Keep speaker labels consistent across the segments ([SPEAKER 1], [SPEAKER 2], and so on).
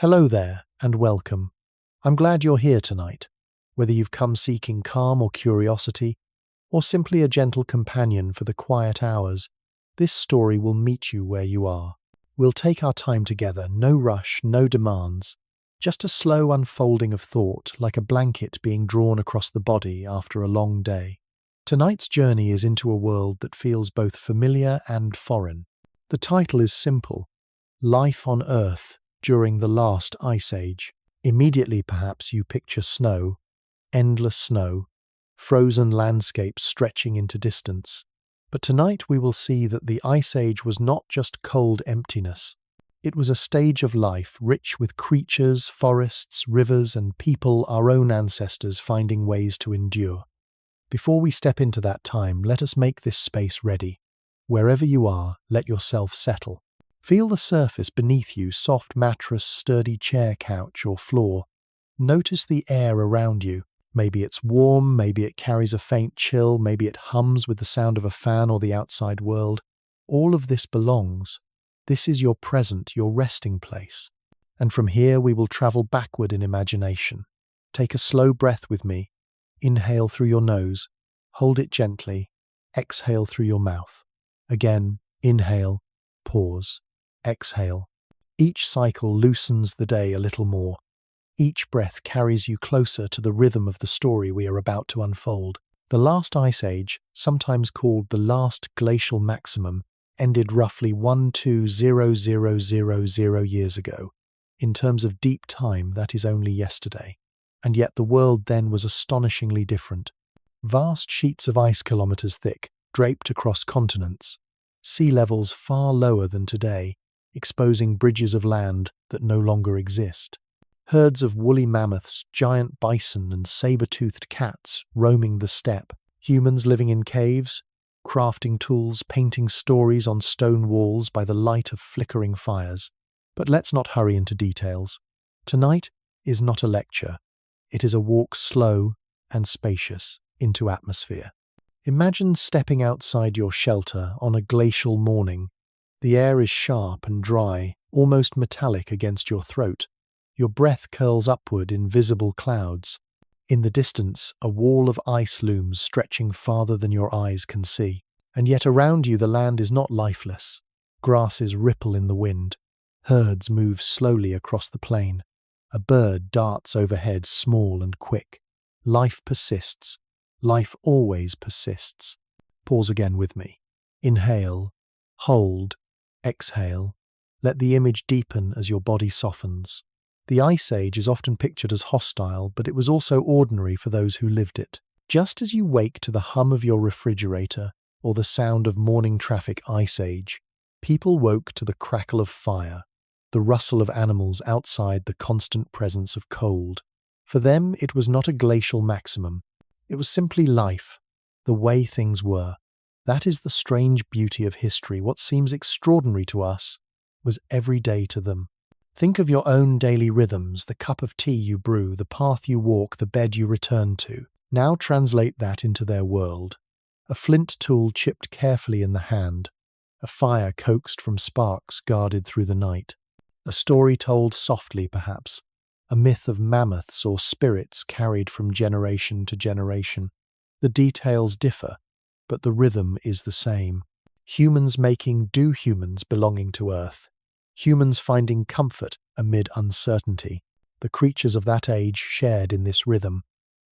[SPEAKER 1] Hello there, and welcome. I'm glad you're here tonight. Whether you've come seeking calm or curiosity, or simply a gentle companion for the quiet hours, this story will meet you where you are. We'll take our time together, no rush, no demands. Just a slow unfolding of thought, like a blanket being drawn across the body after a long day. Tonight's journey is into a world that feels both familiar and foreign. The title is simple: Life on Earth during the last ice age. Immediately, perhaps, you picture snow, endless snow, frozen landscapes stretching into distance. But tonight we will see that the ice age was not just cold emptiness. It was a stage of life rich with creatures, forests, rivers, and people, our own ancestors finding ways to endure. Before we step into that time, let us make this space ready. Wherever you are, let yourself settle. Feel the surface beneath you, soft mattress, sturdy chair, couch, or floor. Notice the air around you. Maybe it's warm, maybe it carries a faint chill, maybe it hums with the sound of a fan or the outside world. All of this belongs. This is your present, your resting place. And from here we will travel backward in imagination. Take a slow breath with me. Inhale through your nose. Hold it gently. Exhale through your mouth. Again, inhale, pause, exhale. Each cycle loosens the day a little more. Each breath carries you closer to the rhythm of the story we are about to unfold. The last ice age, sometimes called the last glacial maximum, ended roughly 12,000 years ago. In terms of deep time, that is only yesterday. And yet the world then was astonishingly different. Vast sheets of ice kilometers thick, draped across continents. Sea levels far lower than today, exposing bridges of land that no longer exist. Herds of woolly mammoths, giant bison, and saber-toothed cats roaming the steppe. Humans living in caves, crafting tools, painting stories on stone walls by the light of flickering fires. But let's not hurry into details. Tonight is not a lecture. It is a walk slow and spacious into atmosphere. Imagine stepping outside your shelter on a glacial morning. The air is sharp and dry, almost metallic against your throat. Your breath curls upward in visible clouds. In the distance, a wall of ice looms, stretching farther than your eyes can see. And yet around you the land is not lifeless. Grasses ripple in the wind. Herds move slowly across the plain. A bird darts overhead, small and quick. Life persists. Life always persists. Pause again with me. Inhale, hold, exhale. Let the image deepen as your body softens. The Ice Age is often pictured as hostile, but it was also ordinary for those who lived it. Just as you wake to the hum of your refrigerator or the sound of morning traffic Ice Age, people woke to the crackle of fire, the rustle of animals outside, the constant presence of cold. For them, it was not a glacial maximum. It was simply life, the way things were. That is the strange beauty of history. What seems extraordinary to us was everyday to them. Think of your own daily rhythms, the cup of tea you brew, the path you walk, the bed you return to. Now translate that into their world. A flint tool chipped carefully in the hand, a fire coaxed from sparks guarded through the night. A story told softly, perhaps, a myth of mammoths or spirits carried from generation to generation. The details differ, but the rhythm is the same. Humans making do humans belonging to Earth. Humans finding comfort amid uncertainty. The creatures of that age shared in this rhythm.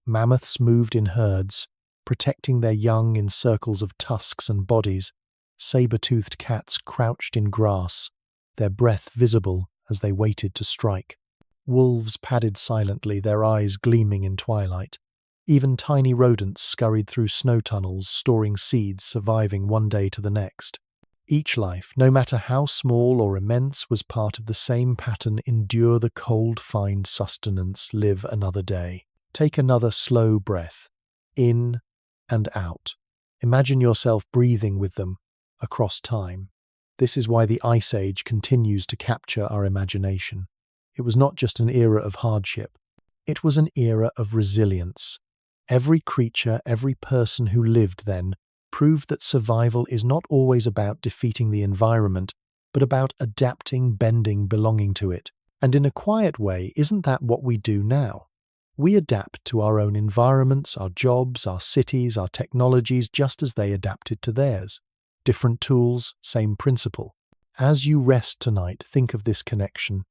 [SPEAKER 1] Mammoths moved in herds, protecting their young in circles of tusks and bodies. Saber-toothed cats crouched in grass, their breath visible as they waited to strike. Wolves padded silently, their eyes gleaming in twilight. Even tiny rodents scurried through snow tunnels, storing seeds, surviving one day to the next. Each life, no matter how small or immense, was part of the same pattern: endure the cold, find sustenance, live another day. Take another slow breath, in and out. Imagine yourself breathing with them across time. This is why the Ice Age continues to capture our imagination. It was not just an era of hardship. It was an era of resilience. Every creature, every person who lived then proved that survival is not always about defeating the environment, but about adapting, bending, belonging to it. And in a quiet way, isn't that what we do now? We adapt to our own environments, our jobs, our cities, our technologies, just as they adapted to theirs. Different tools, same principle. As you rest tonight, think of this connection.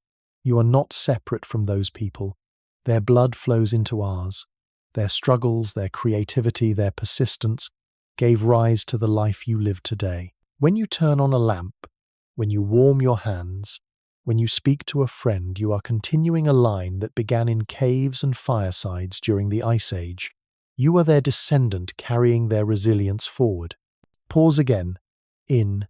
[SPEAKER 1] You are not separate from those people. Their blood flows into ours. Their struggles, their creativity, their persistence gave rise to the life you live today. When you turn on a lamp, when you warm your hands, when you speak to a friend, you are continuing a line that began in caves and firesides during the Ice Age. You are their descendant carrying their resilience forward. Pause again, in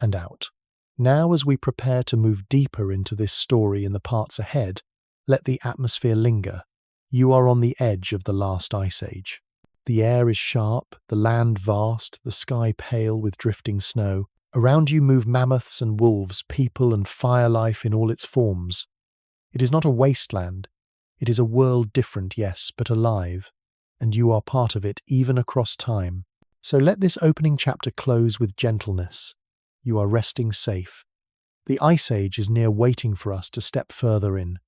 [SPEAKER 1] and out. Now, as we prepare to move deeper into this story in the parts ahead, let the atmosphere linger. You are on the edge of the last Ice Age. The air is sharp, the land vast, the sky pale with drifting snow. Around you move mammoths and wolves, people and fire life in all its forms. It is not a wasteland. It is a world different, yes, but alive. And you are part of it, even across time. So let this opening chapter close with gentleness. You are resting safe. The Ice Age is near, waiting for us to step further in.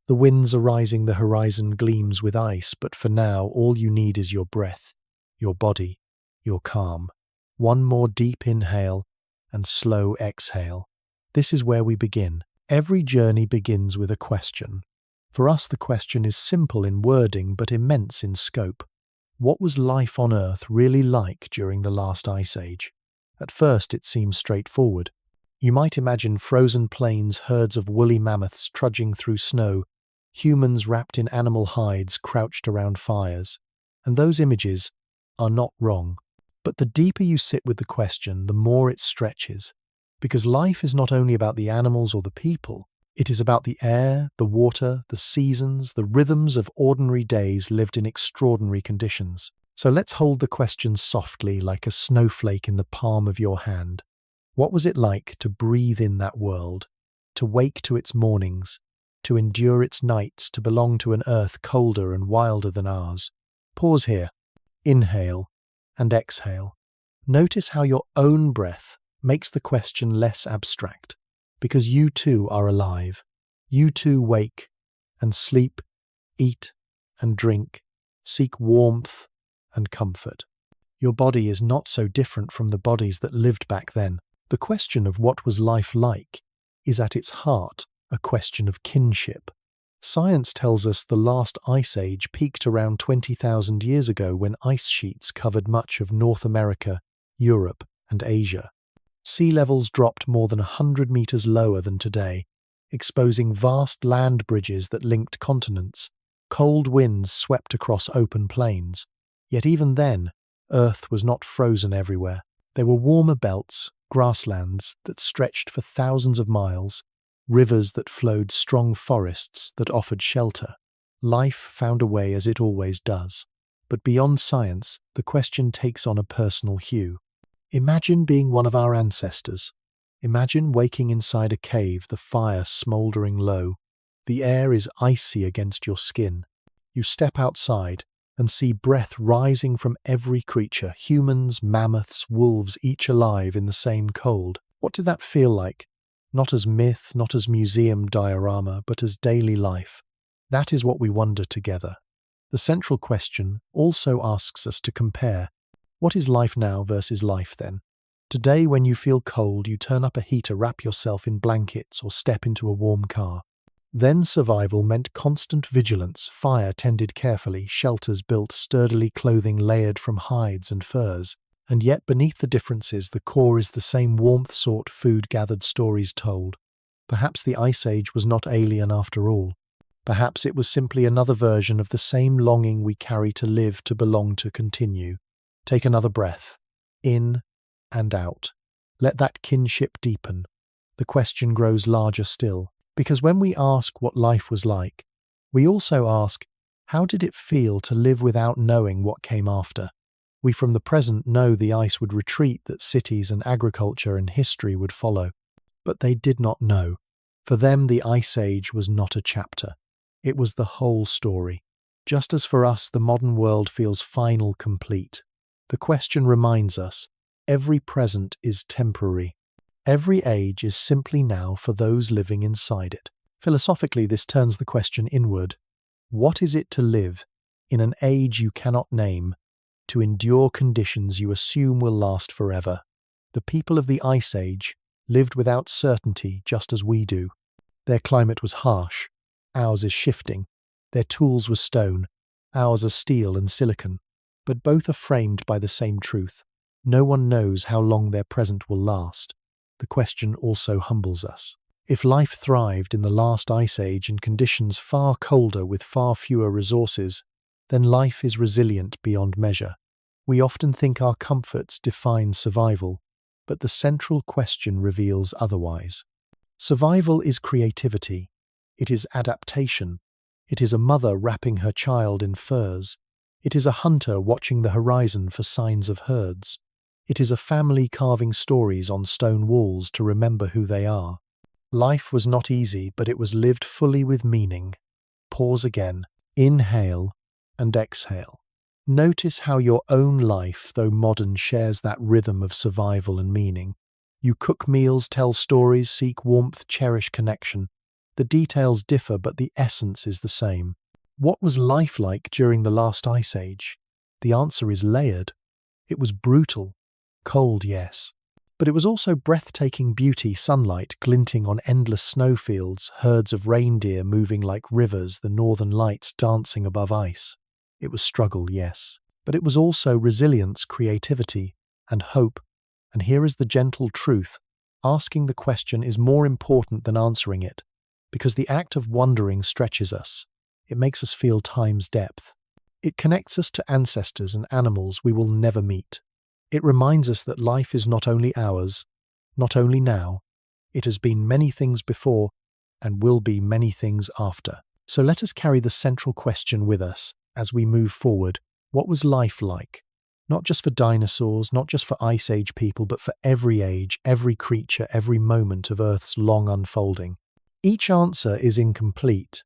[SPEAKER 1] The winds are rising, the horizon gleams with ice, but for now, all you need is your breath, your body, your calm. One more deep inhale and slow exhale. This is where we begin. Every journey begins with a question. For us, the question is simple in wording, but immense in scope. What was life on Earth really like during the last Ice Age? At first, it seems straightforward. You might imagine frozen plains, herds of woolly mammoths trudging through snow, humans wrapped in animal hides crouched around fires. And those images are not wrong. But the deeper you sit with the question, the more it stretches. Because life is not only about the animals or the people, it is about the air, the water, the seasons, the rhythms of ordinary days lived in extraordinary conditions. So let's hold the question softly, like a snowflake in the palm of your hand. What was it like to breathe in that world, to wake to its mornings, to endure its nights, to belong to an Earth colder and wilder than ours? Pause here. Inhale and exhale. Notice how your own breath makes the question less abstract, because you too are alive. You too wake and sleep, eat and drink, seek warmth and comfort. Your body is not so different from the bodies that lived back then. The question of what was life like is at its heart a question of kinship. Science tells us the last Ice Age peaked around 20,000 years ago when ice sheets covered much of North America, Europe, and Asia. Sea levels dropped more than 100 meters lower than today, exposing vast land bridges that linked continents. Cold winds swept across open plains. Yet even then, Earth was not frozen everywhere. There were warmer belts, grasslands that stretched for thousands of miles, rivers that flowed, strong forests that offered shelter. Life found a way, as it always does. But beyond science, the question takes on a personal hue. Imagine being one of our ancestors. Imagine waking inside a cave, the fire smouldering low. The air is icy against your skin. You step outside and see breath rising from every creature, humans, mammoths, wolves, each alive in the same cold. What did that feel like? Not as myth, not as museum diorama, but as daily life. That is what we wonder together. The central question also asks us to compare. What is life now versus life then? Today, when you feel cold, you turn up a heater, wrap yourself in blankets, or step into a warm car. Then survival meant constant vigilance, fire tended carefully, shelters built sturdily, clothing layered from hides and furs. And yet beneath the differences, the core is the same: warmth sought, food gathered, stories told. Perhaps the Ice Age was not alien after all. Perhaps it was simply another version of the same longing we carry to live, to belong, to continue. Take another breath, in and out. Let that kinship deepen. The question grows larger still, because when we ask what life was like, we also ask, how did it feel to live without knowing what came after? We from the present know the ice would retreat, that cities and agriculture and history would follow. But they did not know. For them, the Ice Age was not a chapter. It was the whole story. Just as for us, the modern world feels final, complete. The question reminds us, every present is temporary. Every age is simply now for those living inside it. Philosophically, this turns the question inward. What is it to live in an age you cannot name, to endure conditions you assume will last forever? The people of the Ice Age lived without certainty just as we do. Their climate was harsh, ours is shifting. Their tools were stone, ours are steel and silicon. But both are framed by the same truth. No one knows how long their present will last. The question also humbles us. If life thrived in the last ice age in conditions far colder with far fewer resources, then life is resilient beyond measure. We often think our comforts define survival, but the central question reveals otherwise. Survival is creativity. It is adaptation. It is a mother wrapping her child in furs. It is a hunter watching the horizon for signs of herds. It is a family carving stories on stone walls to remember who they are. Life was not easy, but it was lived fully with meaning. Pause again. Inhale and exhale. Notice how your own life, though modern, shares that rhythm of survival and meaning. You cook meals, tell stories, seek warmth, cherish connection. The details differ, but the essence is the same. What was life like during the last ice age? The answer is layered. It was brutal. Cold, yes. But it was also breathtaking beauty, sunlight glinting on endless snowfields, herds of reindeer moving like rivers, the northern lights dancing above ice. It was struggle, yes. But it was also resilience, creativity, and hope. And here is the gentle truth. Asking the question is more important than answering it, because the act of wondering stretches us. It makes us feel time's depth. It connects us to ancestors and animals we will never meet. It reminds us that life is not only ours, not only now. It has been many things before and will be many things after. So let us carry the central question with us as we move forward. What was life like? Not just for dinosaurs, not just for Ice Age people, but for every age, every creature, every moment of Earth's long unfolding. Each answer is incomplete,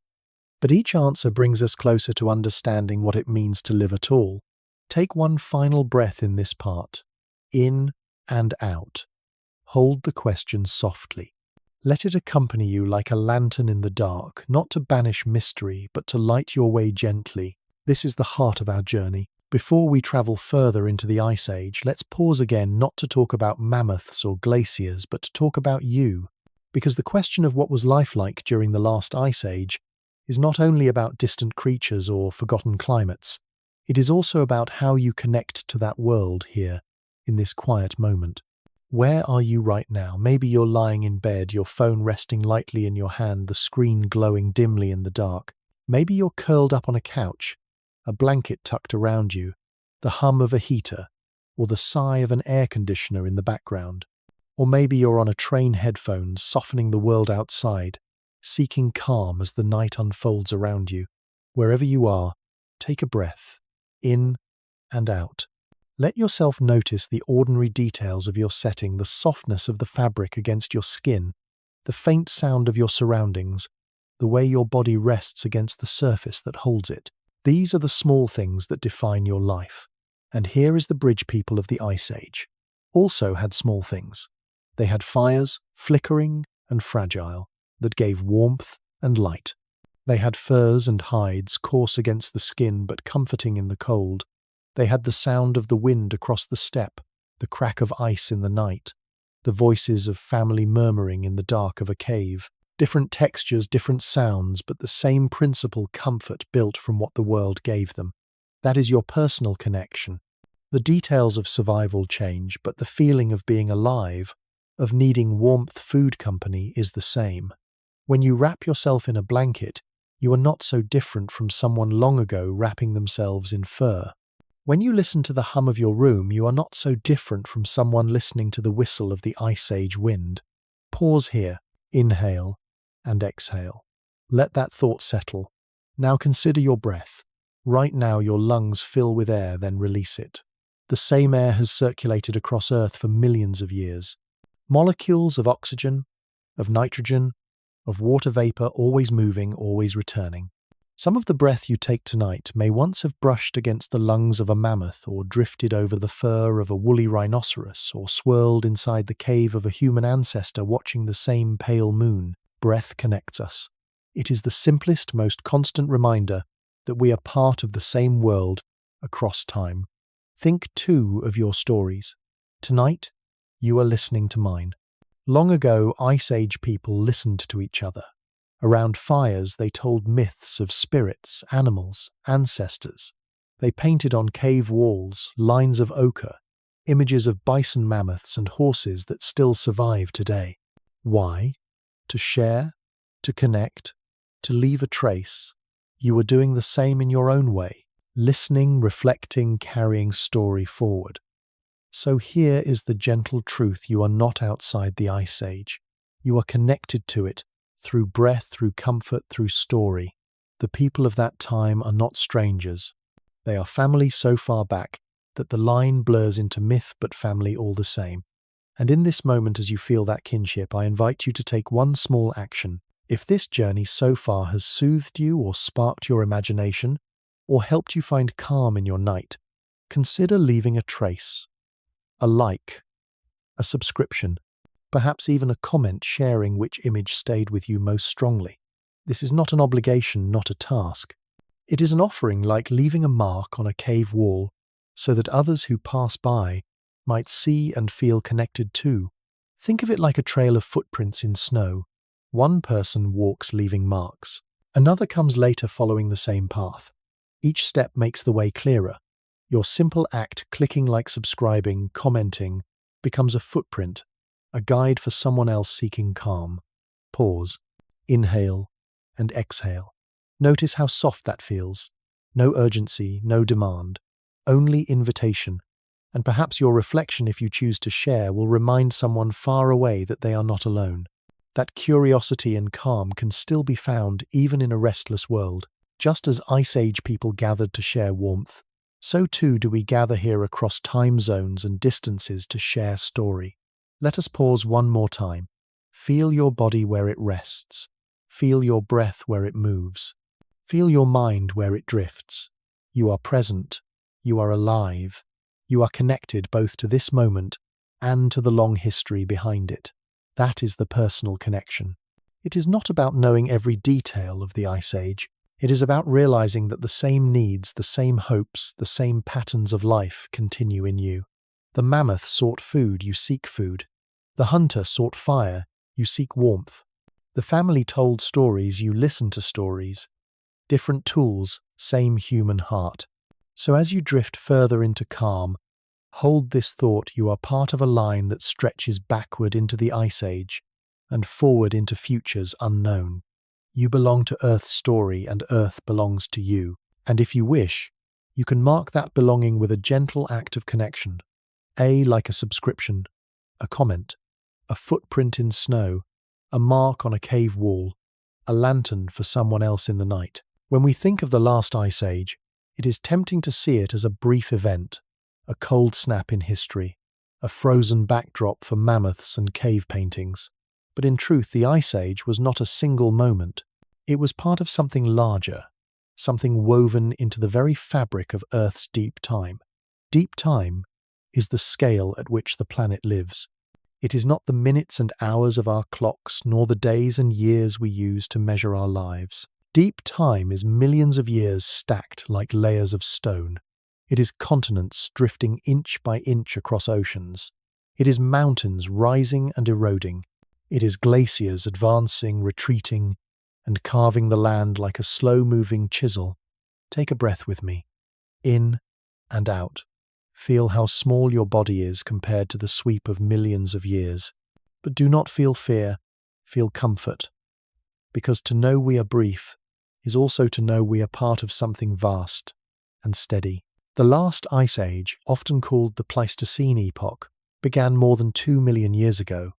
[SPEAKER 1] but each answer brings us closer to understanding what it means to live at all. Take one final breath in this part. In and out. Hold the question softly. Let it accompany you like a lantern in the dark, not to banish mystery, but to light your way gently. This is the heart of our journey. Before we travel further into the Ice Age, let's pause again not to talk about mammoths or glaciers, but to talk about you. Because the question of what was life like during the last Ice Age is not only about distant creatures or forgotten climates. It is also about how you connect to that world here, in this quiet moment. Where are you right now? Maybe you're lying in bed, your phone resting lightly in your hand, the screen glowing dimly in the dark. Maybe you're curled up on a couch, a blanket tucked around you, the hum of a heater, or the sigh of an air conditioner in the background. Or maybe you're on a train headphones, softening the world outside, seeking calm as the night unfolds around you. Wherever you are, take a breath. In and out. Let yourself notice the ordinary details of your setting, the softness of the fabric against your skin, the faint sound of your surroundings, the way your body rests against the surface that holds it. These are the small things that define your life. And here is the bridge people of the Ice Age. Also had small things. They had fires, flickering and fragile, that gave warmth and light. They had furs and hides, coarse against the skin but comforting in the cold. They had the sound of the wind across the steppe, the crack of ice in the night, the voices of family murmuring in the dark of a cave. Different textures, different sounds, but the same principle, comfort built from what the world gave them. That is your personal connection. The details of survival change, but the feeling of being alive, of needing warmth, food, company is the same. When you wrap yourself in a blanket, you are not so different from someone long ago wrapping themselves in fur. When you listen to the hum of your room, you are not so different from someone listening to the whistle of the Ice Age wind. Pause here, inhale and exhale. Let that thought settle. Now consider your breath. Right now your lungs fill with air, then release it. The same air has circulated across Earth for millions of years. Molecules of oxygen, of nitrogen, of water vapor, always moving, always returning. Some of the breath you take tonight may once have brushed against the lungs of a mammoth, or drifted over the fur of a woolly rhinoceros, or swirled inside the cave of a human ancestor watching the same pale moon. Breath connects us. It is the simplest, most constant reminder that we are part of the same world across time. Think too of your stories. Tonight, you are listening to mine. Long ago, Ice Age people listened to each other. Around fires, they told myths of spirits, animals, ancestors. They painted on cave walls lines of ochre, images of bison mammoths and horses that still survive today. Why? To share, to connect, to leave a trace. You are doing the same in your own way, listening, reflecting, carrying story forward. So here is the gentle truth: you are not outside the Ice Age. You are connected to it through breath, through comfort, through story. The people of that time are not strangers. They are family so far back that the line blurs into myth but family all the same. And in this moment, as you feel that kinship, I invite you to take one small action. If this journey so far has soothed you or sparked your imagination or helped you find calm in your night, consider leaving a trace. A like, a subscription, perhaps even a comment sharing which image stayed with you most strongly. This is not an obligation, not a task. It is an offering, like leaving a mark on a cave wall so that others who pass by might see and feel connected too. Think of it like a trail of footprints in snow. One person walks leaving marks. Another comes later following the same path. Each step makes the way clearer. Your simple act, clicking like subscribing, commenting, becomes a footprint, a guide for someone else seeking calm. Pause, inhale, and exhale. Notice how soft that feels. No urgency, no demand, only invitation. And perhaps your reflection, if you choose to share, will remind someone far away that they are not alone. That curiosity and calm can still be found even in a restless world. Just as Ice Age people gathered to share warmth, so too do we gather here across time zones and distances to share story. Let us pause one more time. Feel your body where it rests. Feel your breath where it moves. Feel your mind where it drifts. You are present. You are alive. You are connected both to this moment and to the long history behind it. That is the personal connection. It is not about knowing every detail of the Ice Age. It is about realizing that the same needs, the same hopes, the same patterns of life continue in you. The mammoth sought food, you seek food. The hunter sought fire, you seek warmth. The family told stories, you listen to stories. Different tools, same human heart. So as you drift further into calm, hold this thought: you are part of a line that stretches backward into the Ice Age and forward into futures unknown. You belong to Earth's story and Earth belongs to you. And if you wish, you can mark that belonging with a gentle act of connection. Like a subscription, a comment, a footprint in snow, a mark on a cave wall, a lantern for someone else in the night. When we think of the last Ice Age, it is tempting to see it as a brief event, a cold snap in history, a frozen backdrop for mammoths and cave paintings. But in truth, the Ice Age was not a single moment. It was part of something larger, something woven into the very fabric of Earth's deep time. Deep time is the scale at which the planet lives. It is not the minutes and hours of our clocks, nor the days and years we use to measure our lives. Deep time is millions of years stacked like layers of stone. It is continents drifting inch by inch across oceans. It is mountains rising and eroding. It is glaciers advancing, retreating, and carving the land like a slow-moving chisel. Take a breath with me. In and out. Feel how small your body is compared to the sweep of millions of years. But do not feel fear, feel comfort. Because to know we are brief is also to know we are part of something vast and steady. The last Ice Age, often called the Pleistocene epoch, began more than 2 million years ago.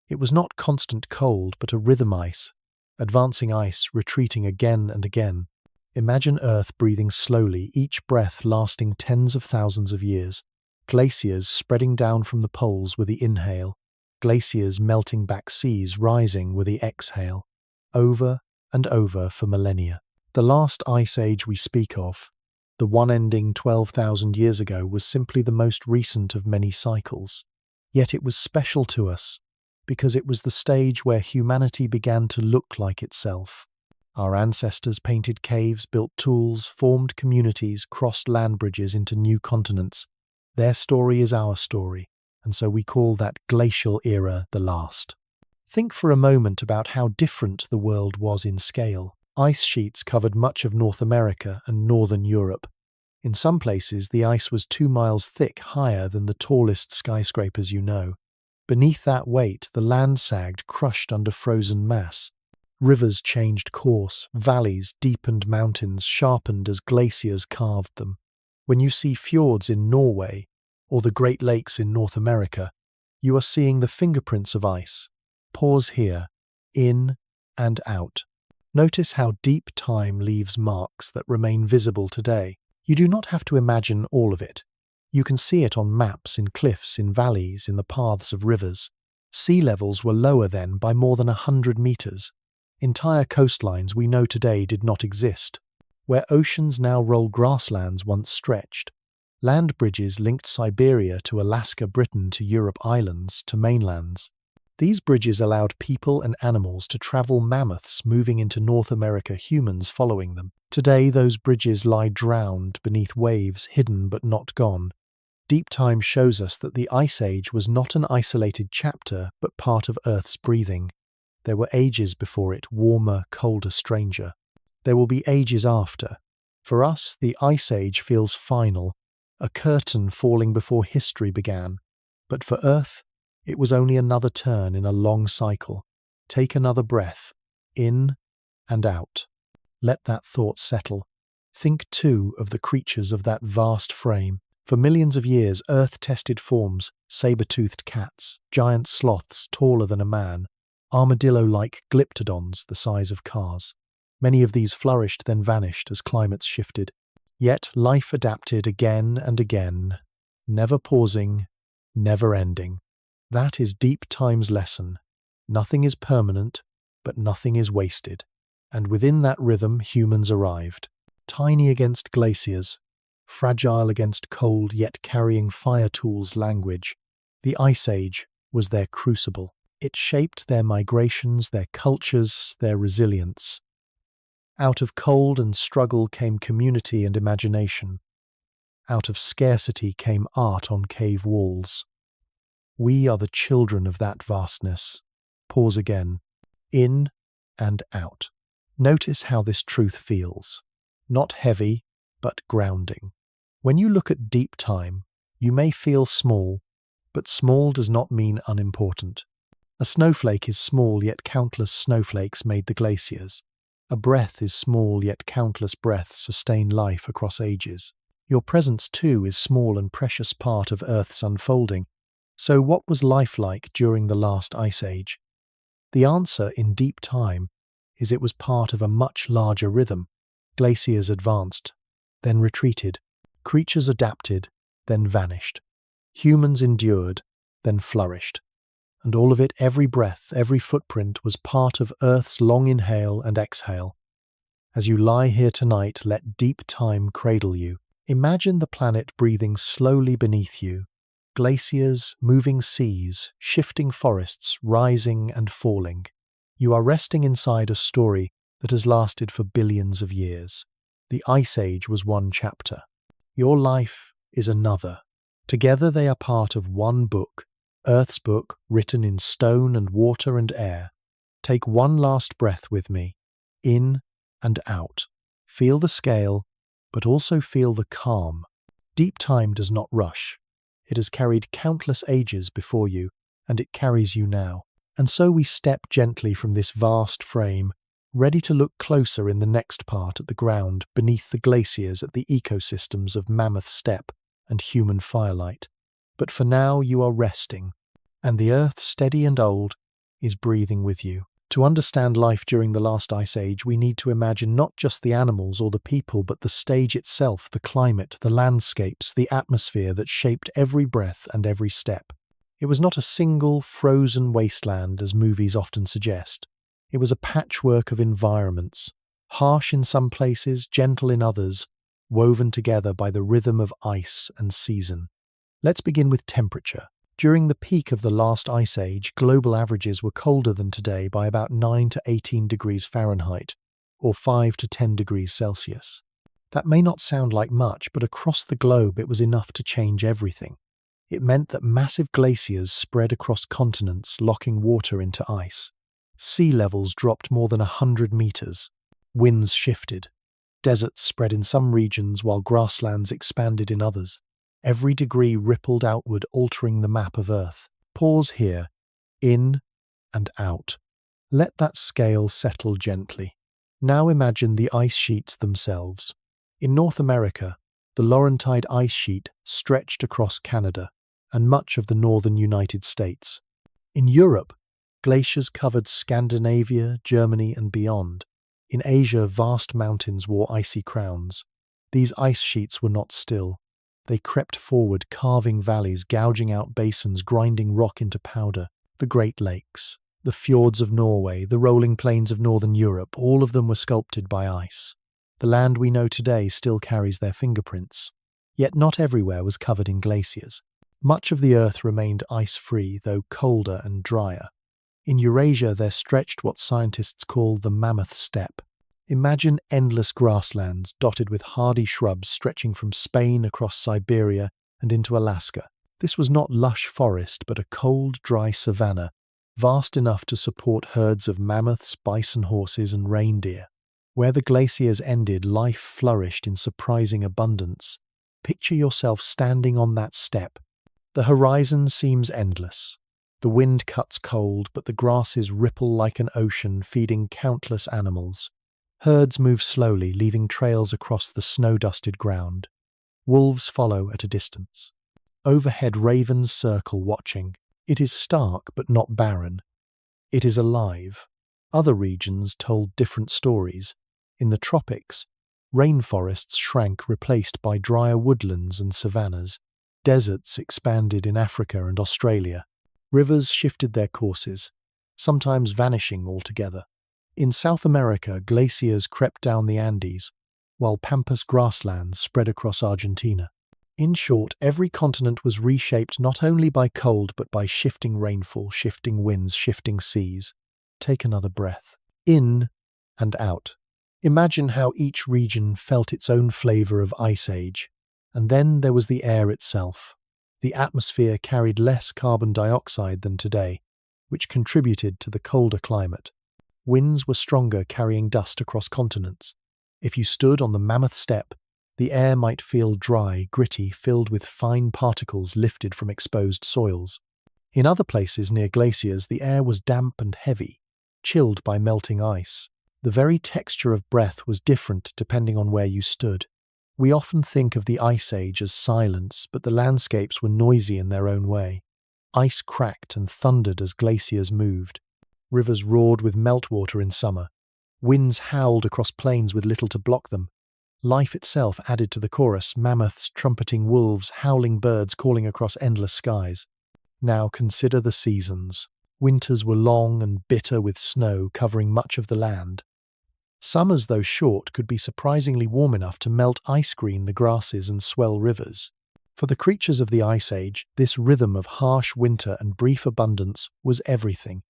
[SPEAKER 1] It was not constant cold, but a rhythm ice, advancing ice, retreating again and again. Imagine Earth breathing slowly, each breath lasting tens of thousands of years. Glaciers spreading down from the poles with the inhale. Glaciers melting back seas rising with the exhale. Over and over for millennia. The last Ice Age we speak of, the one ending 12,000 years ago, was simply the most recent of many cycles. Yet it was special to us, because it was the stage where humanity began to look like itself. Our ancestors painted caves, built tools, formed communities, crossed land bridges into new continents. Their story is our story, and so we call that glacial era the last. Think for a moment about how different the world was in scale. Ice sheets covered much of North America and northern Europe. In some places, the ice was 2 miles thick, higher than the tallest skyscrapers you know. Beneath that weight, the land sagged, crushed under frozen mass. Rivers changed course, valleys deepened, mountains sharpened as glaciers carved them. When you see fjords in Norway or the Great Lakes in North America, you are seeing the fingerprints of ice. Pause here, in and out. Notice how deep time leaves marks that remain visible today. You do not have to imagine all of it. You can see it on maps, in cliffs, in valleys, in the paths of rivers. Sea levels were lower then by more than 100 meters. Entire coastlines we know today did not exist. Where oceans now roll, grasslands once stretched. Land bridges linked Siberia to Alaska, Britain to Europe islands, to mainlands. These bridges allowed people and animals to travel, mammoths moving into North America, humans following them. Today those bridges lie drowned beneath waves, hidden but not gone. Deep time shows us that the Ice Age was not an isolated chapter, but part of Earth's breathing. There were ages before it, warmer, colder, stranger. There will be ages after. For us, the Ice Age feels final, a curtain falling before history began. But for Earth, it was only another turn in a long cycle. Take another breath, in and out. Let that thought settle. Think, too, of the creatures of that vast frame. For millions of years, Earth tested forms, saber-toothed cats, giant sloths taller than a man, armadillo-like glyptodons the size of cars. Many of these flourished, then vanished as climates shifted. Yet life adapted again and again, never pausing, never ending. That is deep time's lesson. Nothing is permanent, but nothing is wasted. And within that rhythm, humans arrived. Tiny against glaciers, fragile against cold, yet carrying fire tools' language. The Ice Age was their crucible. It shaped their migrations, their cultures, their resilience. Out of cold and struggle came community and imagination. Out of scarcity came art on cave walls. We are the children of that vastness. Pause again. In and out. Notice how this truth feels. Not heavy, but grounding. When you look at deep time, you may feel small, but small does not mean unimportant. A snowflake is small, yet countless snowflakes made the glaciers. A breath is small, yet countless breaths sustain life across ages. Your presence, too, is small and precious part of Earth's unfolding. So what was life like during the last Ice Age? The answer in deep time is it was part of a much larger rhythm. Glaciers advanced, then retreated. Creatures adapted, then vanished. Humans endured, then flourished. And all of it, every breath, every footprint, was part of Earth's long inhale and exhale. As you lie here tonight, let deep time cradle you. Imagine the planet breathing slowly beneath you. Glaciers, moving seas, shifting forests, rising and falling. You are resting inside a story that has lasted for billions of years. The Ice Age was one chapter. Your life is another. Together they are part of one book, Earth's book, written in stone and water and air. Take one last breath with me, in and out. Feel the scale, but also feel the calm. Deep time does not rush. It has carried countless ages before you, and it carries you now. And so we step gently from this vast frame, ready to look closer in the next part at the ground, beneath the glaciers, at the ecosystems of Mammoth Steppe and human firelight. But for now you are resting, and the Earth, steady and old, is breathing with you. To understand life during the last Ice Age, we need to imagine not just the animals or the people, but the stage itself, the climate, the landscapes, the atmosphere that shaped every breath and every step. It was not a single, frozen wasteland, as movies often suggest. It was a patchwork of environments, harsh in some places, gentle in others, woven together by the rhythm of ice and season. Let's begin with temperature. During the peak of the last Ice Age, global averages were colder than today by about 9 to 18 degrees Fahrenheit, or 5 to 10 degrees Celsius. That may not sound like much, but across the globe it was enough to change everything. It meant that massive glaciers spread across continents, locking water into ice. Sea levels dropped more than 100 meters. Winds shifted. Deserts spread in some regions while grasslands expanded in others. Every degree rippled outward, altering the map of Earth. Pause here. In and out. Let that scale settle gently. Now imagine the ice sheets themselves. In North America, the Laurentide ice sheet stretched across Canada and much of the northern United States. In Europe, glaciers covered Scandinavia, Germany, and beyond. In Asia, vast mountains wore icy crowns. These ice sheets were not still. They crept forward, carving valleys, gouging out basins, grinding rock into powder. The Great Lakes, the fjords of Norway, the rolling plains of northern Europe, all of them were sculpted by ice. The land we know today still carries their fingerprints. Yet not everywhere was covered in glaciers. Much of the Earth remained ice-free, though colder and drier. In Eurasia, there stretched what scientists call the mammoth steppe. Imagine endless grasslands dotted with hardy shrubs stretching from Spain across Siberia and into Alaska. This was not lush forest, but a cold, dry savanna, vast enough to support herds of mammoths, bison horses, and reindeer. Where the glaciers ended, life flourished in surprising abundance. Picture yourself standing on that steppe. The horizon seems endless. The wind cuts cold, but the grasses ripple like an ocean, feeding countless animals. Herds move slowly, leaving trails across the snow-dusted ground. Wolves follow at a distance. Overhead, ravens circle, watching. It is stark, but not barren. It is alive. Other regions told different stories. In the tropics, rainforests shrank, replaced by drier woodlands and savannas. Deserts expanded in Africa and Australia. Rivers shifted their courses, sometimes vanishing altogether. In South America, glaciers crept down the Andes, while pampas grasslands spread across Argentina. In short, every continent was reshaped not only by cold but by shifting rainfall, shifting winds, shifting seas. Take another breath. In and out. Imagine how each region felt its own flavor of ice age. And then there was the air itself. The atmosphere carried less carbon dioxide than today, which contributed to the colder climate. Winds were stronger, carrying dust across continents. If you stood on the mammoth steppe, the air might feel dry, gritty, filled with fine particles lifted from exposed soils. In other places near glaciers, the air was damp and heavy, chilled by melting ice. The very texture of breath was different depending on where you stood. We often think of the Ice Age as silence, but the landscapes were noisy in their own way. Ice cracked and thundered as glaciers moved. Rivers roared with meltwater in summer. Winds howled across plains with little to block them. Life itself added to the chorus, mammoths trumpeting, wolves, howling birds calling across endless skies. Now consider the seasons. Winters were long and bitter with snow covering much of the land. Summers, though short, could be surprisingly warm enough to melt ice green the grasses and swell rivers. For the creatures of the Ice Age, this rhythm of harsh winter and brief abundance was everything.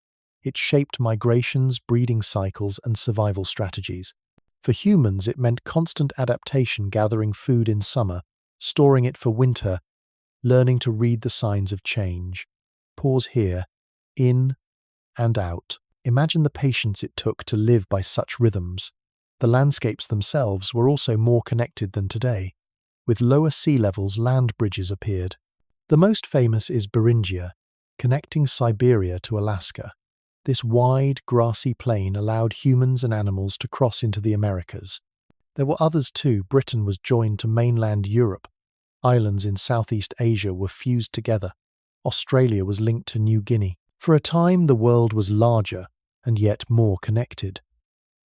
[SPEAKER 1] It shaped migrations, breeding cycles, and survival strategies. For humans, it meant constant adaptation, gathering food in summer, storing it for winter, learning to read the signs of change. Pause here. In and out. Imagine the patience it took to live by such rhythms. The landscapes themselves were also more connected than today. With lower sea levels, land bridges appeared. The most famous is Beringia, connecting Siberia to Alaska. This wide, grassy plain allowed humans and animals to cross into the Americas. There were others too. Britain was joined to mainland Europe. Islands in Southeast Asia were fused together. Australia was linked to New Guinea. For a time, the world was larger and yet more connected.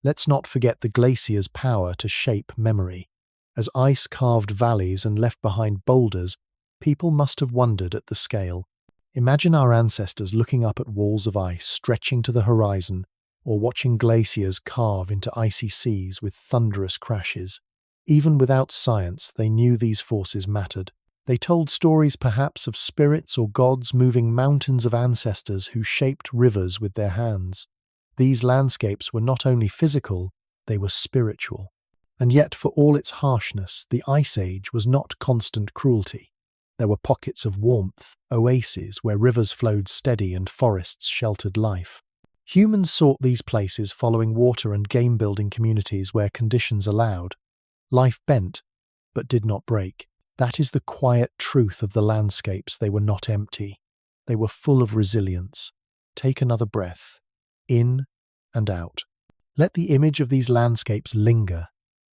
[SPEAKER 1] Let's not forget the glacier's power to shape memory. As ice carved valleys and left behind boulders, people must have wondered at the scale. Imagine our ancestors looking up at walls of ice stretching to the horizon, or watching glaciers carve into icy seas with thunderous crashes. Even without science, they knew these forces mattered. They told stories perhaps of spirits or gods moving mountains of ancestors who shaped rivers with their hands. These landscapes were not only physical, they were spiritual. And yet, for all its harshness, the Ice Age was not constant cruelty. There were pockets of warmth, oases where rivers flowed steady and forests sheltered life. Humans sought these places following water and game-building communities where conditions allowed. Life bent, but did not break. That is the quiet truth of the landscapes. They were not empty. They were full of resilience. Take another breath, in and out. Let the image of these landscapes linger.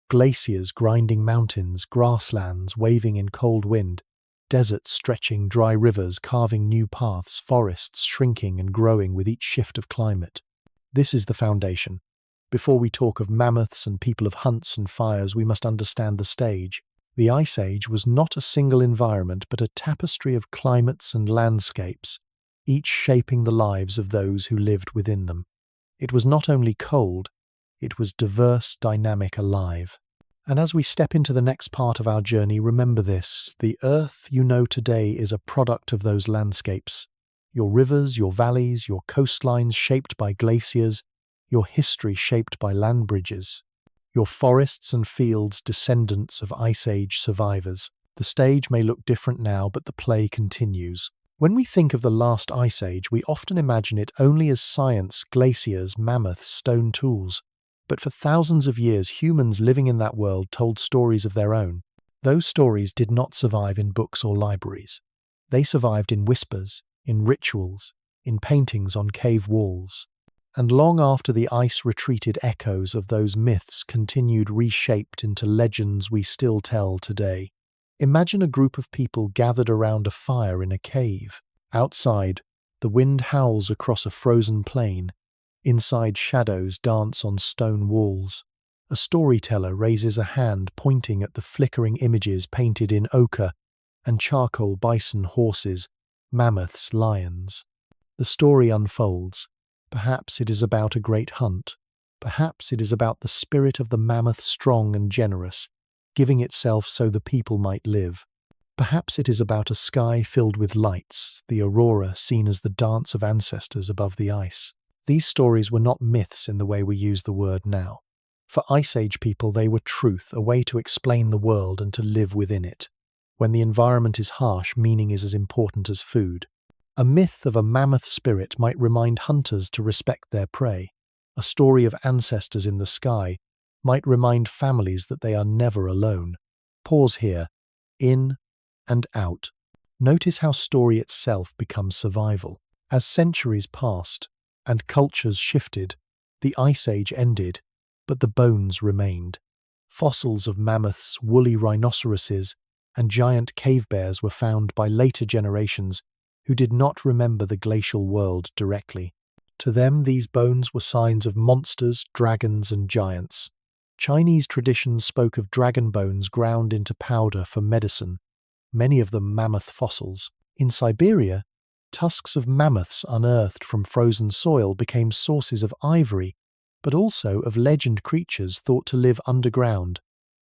[SPEAKER 1] Glaciers grinding mountains, grasslands waving in cold wind, deserts stretching dry rivers, carving new paths, forests shrinking and growing with each shift of climate. This is the foundation. Before we talk of mammoths and people of hunts and fires, we must understand the stage. The Ice Age was not a single environment, but a tapestry of climates and landscapes, each shaping the lives of those who lived within them. It was not only cold, it was diverse, dynamic, alive. And as we step into the next part of our journey, remember this: the Earth you know today is a product of those landscapes. Your rivers, your valleys, your coastlines shaped by glaciers, your history shaped by land bridges. Your forests and fields descendants of Ice Age survivors. The stage may look different now, but the play continues. When we think of the last Ice Age, we often imagine it only as science, glaciers, mammoths, stone tools. But for thousands of years, humans living in that world told stories of their own. Those stories did not survive in books or libraries. They survived in whispers, in rituals, in paintings on cave walls. And long after the ice retreated, echoes of those myths continued, reshaped into legends we still tell today. Imagine a group of people gathered around a fire in a cave. Outside, the wind howls across a frozen plain. Inside, shadows dance on stone walls. A storyteller raises a hand pointing at the flickering images painted in ochre and charcoal: bison, horses, mammoths, lions. The story unfolds. Perhaps it is about a great hunt. Perhaps it is about the spirit of the mammoth, strong and generous, giving itself so the people might live. Perhaps it is about a sky filled with lights, the aurora seen as the dance of ancestors above the ice. These stories were not myths in the way we use the word now. For Ice Age people, they were truth, a way to explain the world and to live within it. When the environment is harsh, meaning is as important as food. A myth of a mammoth spirit might remind hunters to respect their prey. A story of ancestors in the sky might remind families that they are never alone. Pause here. In and out. Notice how story itself becomes survival. As centuries passed and cultures shifted, the Ice Age ended, but the bones remained. Fossils of mammoths, woolly rhinoceroses, and giant cave bears were found by later generations who did not remember the glacial world directly. To them, these bones were signs of monsters, dragons, and giants. Chinese traditions spoke of dragon bones ground into powder for medicine, many of them mammoth fossils. In Siberia, tusks of mammoths unearthed from frozen soil became sources of ivory, but also of legend creatures thought to live underground,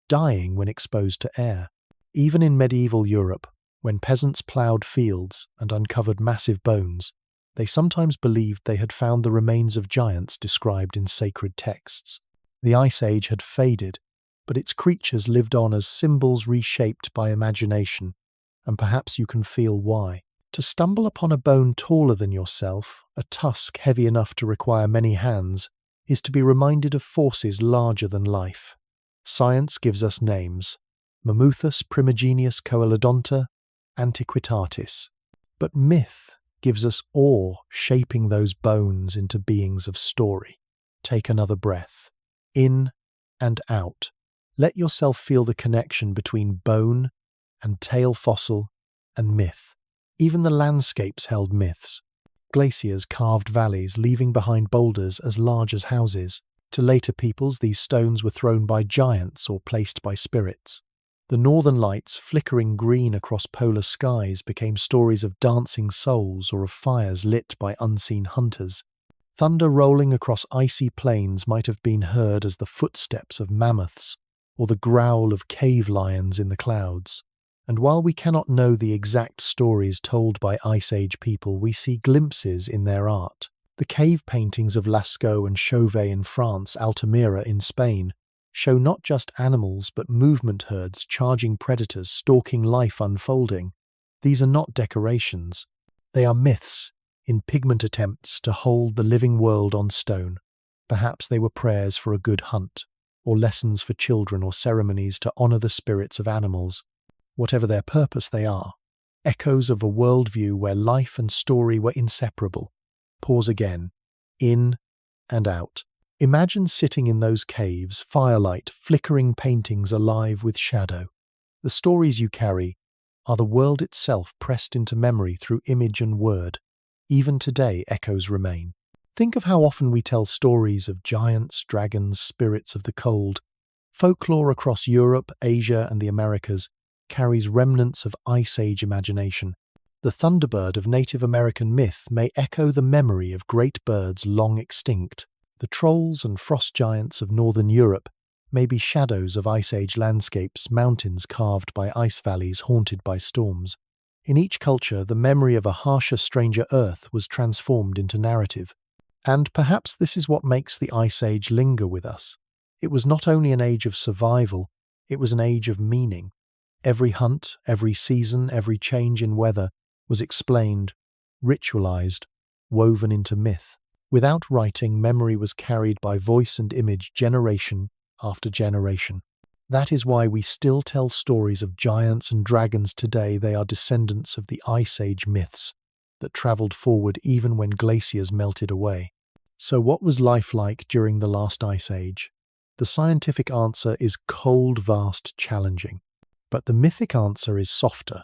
[SPEAKER 1] dying when exposed to air. Even in medieval Europe, when peasants ploughed fields and uncovered massive bones, they sometimes believed they had found the remains of giants described in sacred texts. The Ice Age had faded, but its creatures lived on as symbols reshaped by imagination, and perhaps you can feel why. To stumble upon a bone taller than yourself, a tusk heavy enough to require many hands, is to be reminded of forces larger than life. Science gives us names: Mammuthus primigenius coelodonta, Antiquitatis. But myth gives us awe, shaping those bones into beings of story. Take another breath. In and out. Let yourself feel the connection between bone and tail fossil and myth. Even the landscapes held myths. Glaciers carved valleys, leaving behind boulders as large as houses. To later peoples, these stones were thrown by giants or placed by spirits. The northern lights, flickering green across polar skies, became stories of dancing souls or of fires lit by unseen hunters. Thunder rolling across icy plains might have been heard as the footsteps of mammoths or the growl of cave lions in the clouds. And while we cannot know the exact stories told by Ice Age people, we see glimpses in their art. The cave paintings of Lascaux and Chauvet in France, Altamira in Spain, show not just animals but movement herds, charging predators, stalking life unfolding. These are not decorations. They are myths in pigment attempts to hold the living world on stone. Perhaps they were prayers for a good hunt, or lessons for children, or ceremonies to honor the spirits of animals. Whatever their purpose, they are echoes of a worldview where life and story were inseparable. Pause again. In and out. Imagine sitting in those caves, firelight, flickering paintings alive with shadow. The stories you carry are the world itself pressed into memory through image and word. Even today, echoes remain. Think of how often we tell stories of giants, dragons, spirits of the cold. Folklore across Europe, Asia, and the Americas carries remnants of Ice Age imagination. The thunderbird of Native American myth may echo the memory of great birds long extinct. The trolls and frost giants of northern Europe may be shadows of Ice Age landscapes, mountains carved by ice valleys haunted by storms. In each culture, the memory of a harsher, stranger Earth was transformed into narrative. And perhaps this is what makes the Ice Age linger with us. It was not only an age of survival, it was an age of meaning. Every hunt, every season, every change in weather was explained, ritualized, woven into myth. Without writing, memory was carried by voice and image generation after generation. That is why we still tell stories of giants and dragons today. They are descendants of the Ice Age myths that traveled forward even when glaciers melted away. So what was life like during the last Ice Age? The scientific answer is cold, vast, challenging. But the mythic answer is softer.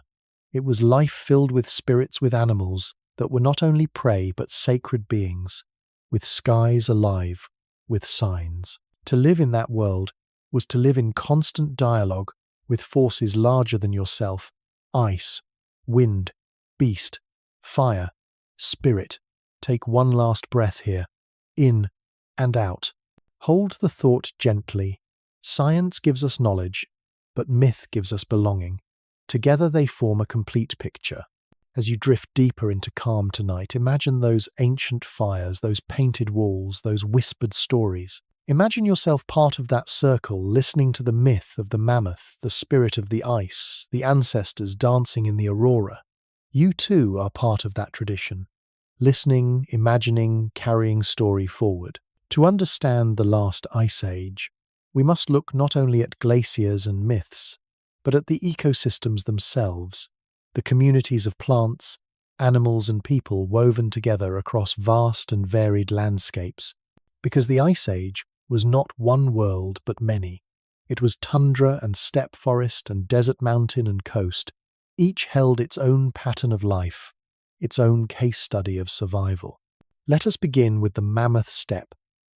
[SPEAKER 1] It was life filled with spirits, with animals that were not only prey but sacred beings, with skies alive, with signs. To live in that world was to live in constant dialogue with forces larger than yourself: ice, wind, beast, fire, spirit. Take one last breath here, in and out. Hold the thought gently. Science gives us knowledge, but myth gives us belonging. Together they form a complete picture. As you drift deeper into calm tonight, imagine those ancient fires, those painted walls, those whispered stories. Imagine yourself part of that circle, listening to the myth of the mammoth, the spirit of the ice, the ancestors dancing in the aurora. You too are part of that tradition, listening, imagining, carrying story forward. To understand the last Ice Age, we must look not only at glaciers and myths, but at the ecosystems themselves, the communities of plants, animals and people woven together across vast and varied landscapes. Because the Ice Age was not one world but many. It was tundra and steppe forest and desert mountain and coast. Each held its own pattern of life, its own case study of survival. Let us begin with the mammoth steppe,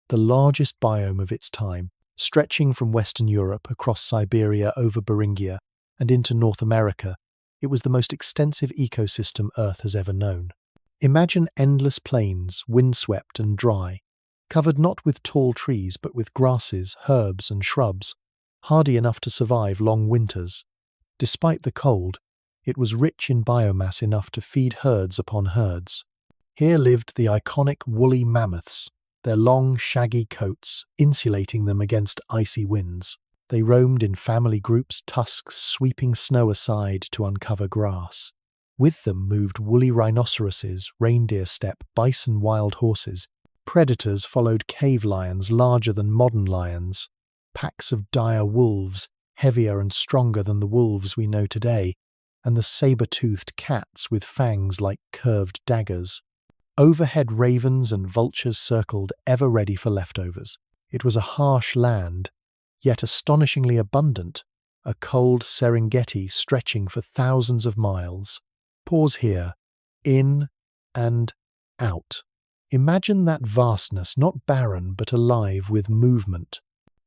[SPEAKER 1] the largest biome of its time, stretching from Western Europe across Siberia over Beringia and into North America. It was the most extensive ecosystem Earth has ever known. Imagine endless plains, windswept and dry, covered not with tall trees but with grasses, herbs and shrubs, hardy enough to survive long winters. Despite the cold, it was rich in biomass enough to feed herds upon herds. Here lived the iconic woolly mammoths, their long, shaggy coats insulating them against icy winds. They roamed in family groups, tusks sweeping snow aside to uncover grass. With them moved woolly rhinoceroses, reindeer steppe, bison, wild horses. Predators followed cave lions larger than modern lions, packs of dire wolves, heavier and stronger than the wolves we know today, and the saber-toothed cats with fangs like curved daggers. Overhead ravens and vultures circled, ever ready for leftovers. It was a harsh land, yet astonishingly abundant, a cold Serengeti stretching for thousands of miles. Pause here. In and out. Imagine that vastness, not barren but alive with movement.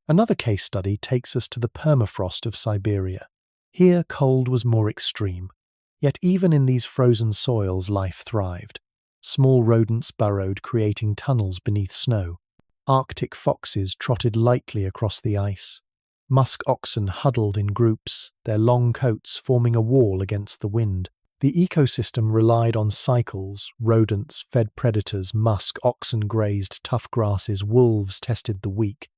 [SPEAKER 1] Another case study takes us to the permafrost of Siberia. Here cold was more extreme, yet even in these frozen soils life thrived. Small rodents burrowed, creating tunnels beneath snow. Arctic foxes trotted lightly across the ice. Musk oxen huddled in groups, their long coats forming a wall against the wind. The ecosystem relied on cycles: rodents fed predators, musk, oxen grazed tough grasses, wolves tested the weak.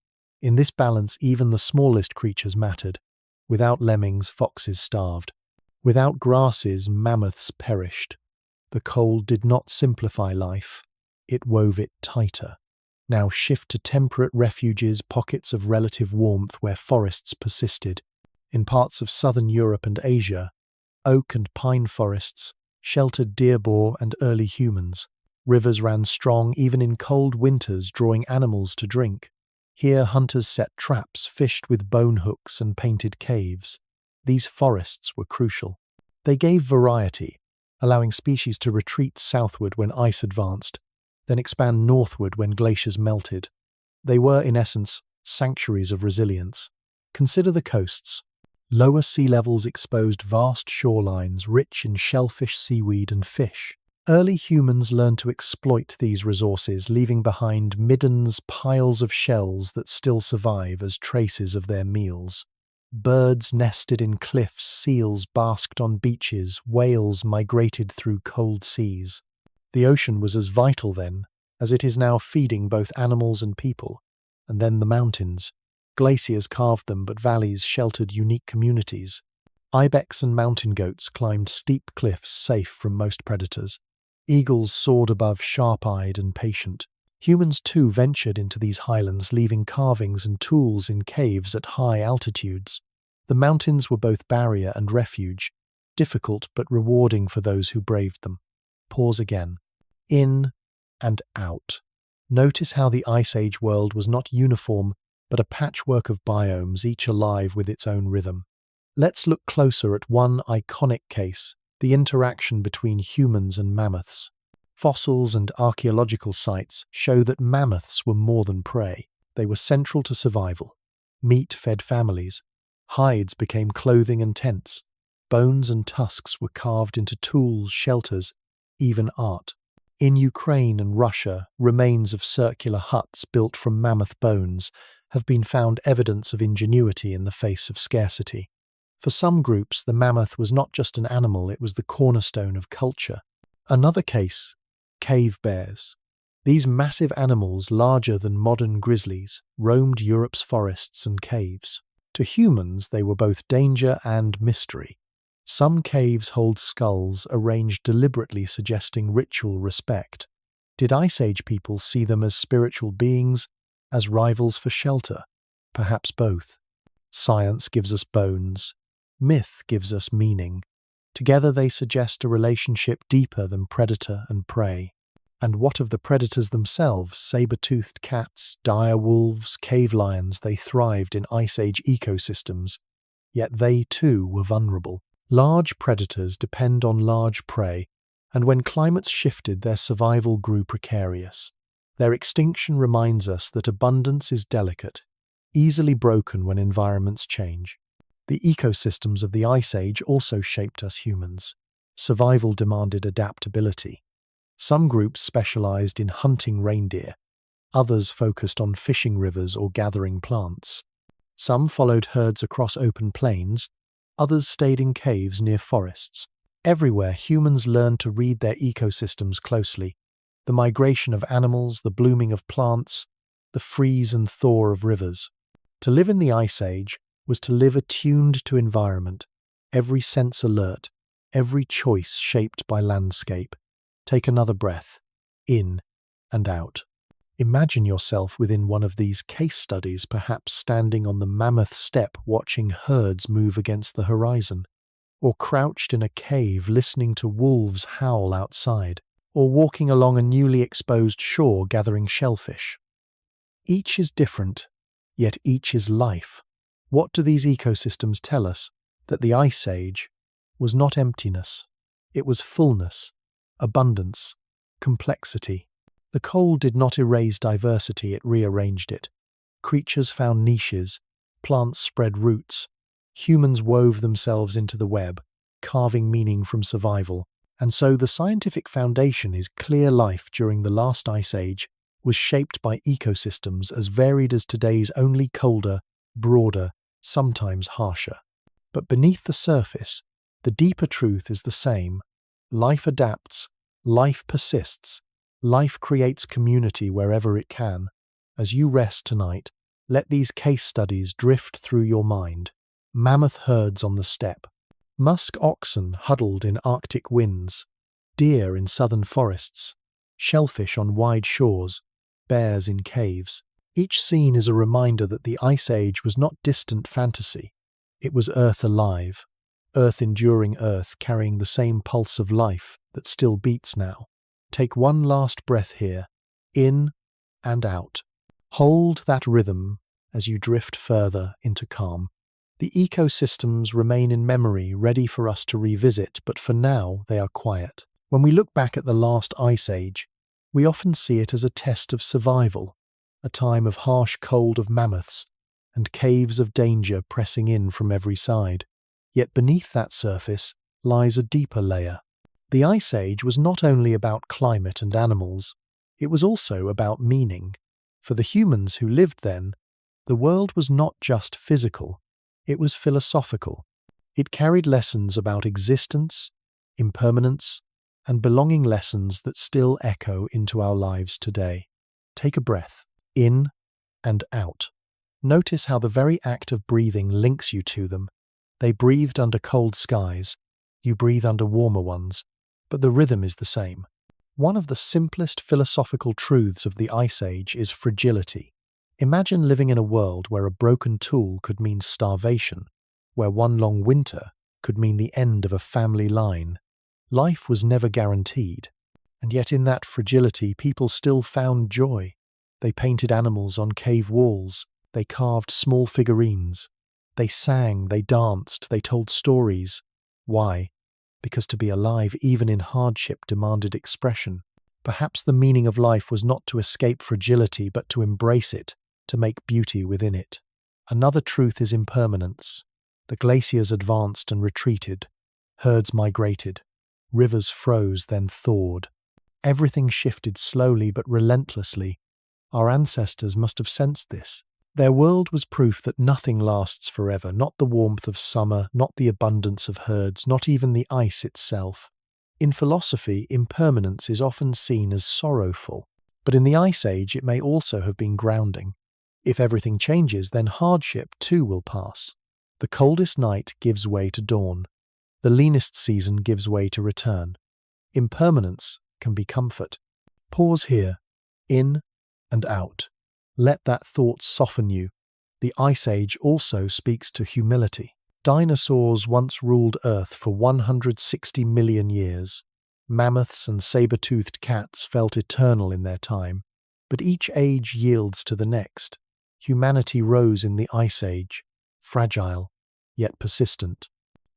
[SPEAKER 1] In this balance, even the smallest creatures mattered. Without lemmings, foxes starved. Without grasses, mammoths perished. The cold did not simplify life, it wove it tighter. Now shift to temperate refuges, pockets of relative warmth where forests persisted. In parts of southern Europe and Asia, oak and pine forests sheltered deer, boar, and early humans. Rivers ran strong even in cold winters, drawing animals to drink. Here hunters set traps, fished with bone hooks and painted caves. These forests were crucial. They gave variety, allowing species to retreat southward when ice advanced, then expand northward when glaciers melted. They were, in essence, sanctuaries of resilience. Consider the coasts. Lower sea levels exposed vast shorelines rich in shellfish, seaweed, and fish. Early humans learned to exploit these resources, leaving behind middens, piles of shells that still survive as traces of their meals. Birds nested in cliffs, seals basked on beaches, whales migrated through cold seas. The ocean was as vital then as it is now, feeding both animals and people. And then the mountains. Glaciers carved them, but valleys sheltered unique communities. Ibex and mountain goats climbed steep cliffs safe from most predators. Eagles soared above, sharp-eyed and patient. Humans too ventured into these highlands, leaving carvings and tools in caves at high altitudes. The mountains were both barrier and refuge, difficult but rewarding for those who braved them. Pause again. In and out. Notice how the Ice Age world was not uniform, but a patchwork of biomes, each alive with its own rhythm. Let's look closer at one iconic case: the interaction between humans and mammoths. Fossils and archaeological sites show that mammoths were more than prey. They were central to survival. Meat fed families. Hides became clothing and tents. Bones and tusks were carved into tools, shelters, even art. In Ukraine and Russia, remains of circular huts built from mammoth bones have been found, evidence of ingenuity in the face of scarcity. For some groups, the mammoth was not just an animal, it was the cornerstone of culture. Another case: cave bears. These massive animals, larger than modern grizzlies, roamed Europe's forests and caves. To humans, they were both danger and mystery. Some caves hold skulls arranged deliberately, suggesting ritual respect. Did Ice Age people see them as spiritual beings, as rivals for shelter? Perhaps both. Science gives us bones. Myth gives us meaning. Together they suggest a relationship deeper than predator and prey. And what of the predators themselves? Saber-toothed cats, dire wolves, cave lions, they thrived in Ice Age ecosystems. Yet they too were vulnerable. Large predators depend on large prey, and when climates shifted, their survival grew precarious. Their extinction reminds us that abundance is delicate, easily broken when environments change. The ecosystems of the Ice Age also shaped us humans. Survival demanded adaptability. Some groups specialized in hunting reindeer, others focused on fishing rivers or gathering plants. Some followed herds across open plains, others stayed in caves near forests. Everywhere, humans learned to read their ecosystems closely: the migration of animals, the blooming of plants, the freeze and thaw of rivers. To live in the Ice Age was to live attuned to environment, every sense alert, every choice shaped by landscape. Take another breath, in and out. Imagine yourself within one of these case studies, perhaps standing on the mammoth steppe watching herds move against the horizon, or crouched in a cave listening to wolves howl outside, or walking along a newly exposed shore gathering shellfish. Each is different, yet each is life. What do these ecosystems tell us? That the Ice Age was not emptiness. It was fullness, abundance, complexity. The cold did not erase diversity, it rearranged it. Creatures found niches, plants spread roots, humans wove themselves into the web, carving meaning from survival. And so the scientific foundation is clear: life during the last Ice Age was shaped by ecosystems as varied as today's, only colder, broader, sometimes harsher. But beneath the surface, the deeper truth is the same: Life adapts, life persists, life creates community wherever it can. As you rest tonight, let these case studies drift through your mind. Mammoth herds on the steppe, musk oxen huddled in Arctic winds, deer in southern forests, shellfish on wide shores, bears in caves. Each scene is a reminder that the Ice Age was not distant fantasy. It was Earth alive, Earth enduring Earth, carrying the same pulse of life that still beats now. Take one last breath here, in and out. Hold that rhythm as you drift further into calm. The ecosystems remain in memory, ready for us to revisit, but for now they are quiet. When we look back at the last Ice Age, we often see it as a test of survival, a time of harsh cold of mammoths and caves of danger pressing in from every side. Yet beneath that surface lies a deeper layer. The Ice Age was not only about climate and animals, it was also about meaning. For the humans who lived then, the world was not just physical, it was philosophical. It carried lessons about existence, impermanence, and belonging, lessons that still echo into our lives today. Take a breath, in and out. Notice how the very act of breathing links you to them. They breathed under cold skies, you breathe under warmer ones, but the rhythm is the same. One of the simplest philosophical truths of the Ice Age is fragility. Imagine living in a world where a broken tool could mean starvation, where one long winter could mean the end of a family line. Life was never guaranteed, and yet in that fragility people still found joy. They painted animals on cave walls, they carved small figurines, they sang, they danced, they told stories. Why? Because to be alive even in hardship demanded expression. Perhaps the meaning of life was not to escape fragility but to embrace it, to make beauty within it. Another truth is impermanence. The glaciers advanced and retreated, herds migrated, rivers froze then thawed. Everything shifted slowly but relentlessly. Our ancestors must have sensed this. Their world was proof that nothing lasts forever, not the warmth of summer, not the abundance of herds, not even the ice itself. In philosophy, impermanence is often seen as sorrowful, but in the Ice Age it may also have been grounding. If everything changes, then hardship too will pass. The coldest night gives way to dawn. The leanest season gives way to return. Impermanence can be comfort. Pause here, in and out. Let that thought soften you. The Ice Age also speaks to humility. Dinosaurs once ruled Earth for 160 million years. Mammoths and saber-toothed cats felt eternal in their time. But each age yields to the next. Humanity rose in the Ice Age, fragile, yet persistent.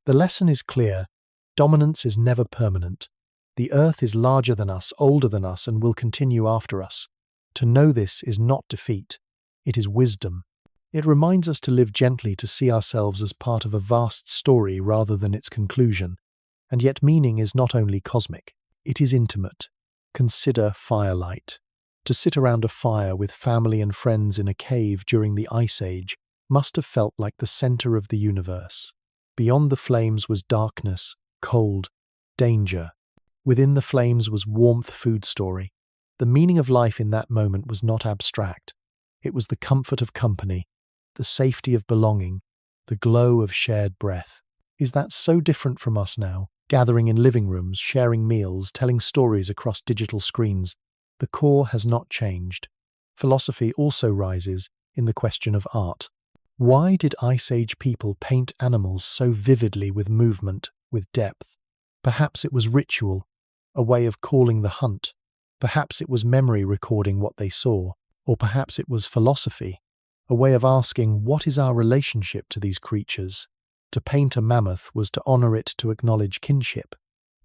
[SPEAKER 1] The lesson is clear. Dominance is never permanent. The Earth is larger than us, older than us, and will continue after us. To know this is not defeat, it is wisdom. It reminds us to live gently, to see ourselves as part of a vast story rather than its conclusion. And yet meaning is not only cosmic, it is intimate. Consider firelight. To sit around a fire with family and friends in a cave during the Ice Age must have felt like the center of the universe. Beyond the flames was darkness, cold, danger. Within the flames was warmth, food story. The meaning of life in that moment was not abstract. It was the comfort of company, the safety of belonging, the glow of shared breath. Is that so different from us now? Gathering in living rooms, sharing meals, telling stories across digital screens. The core has not changed. Philosophy also rises in the question of art. Why did Ice Age people paint animals so vividly, with movement, with depth? Perhaps it was ritual, a way of calling the hunt. Perhaps it was memory recording what they saw, or perhaps it was philosophy, a way of asking, what is our relationship to these creatures? To paint a mammoth was to honor it, to acknowledge kinship.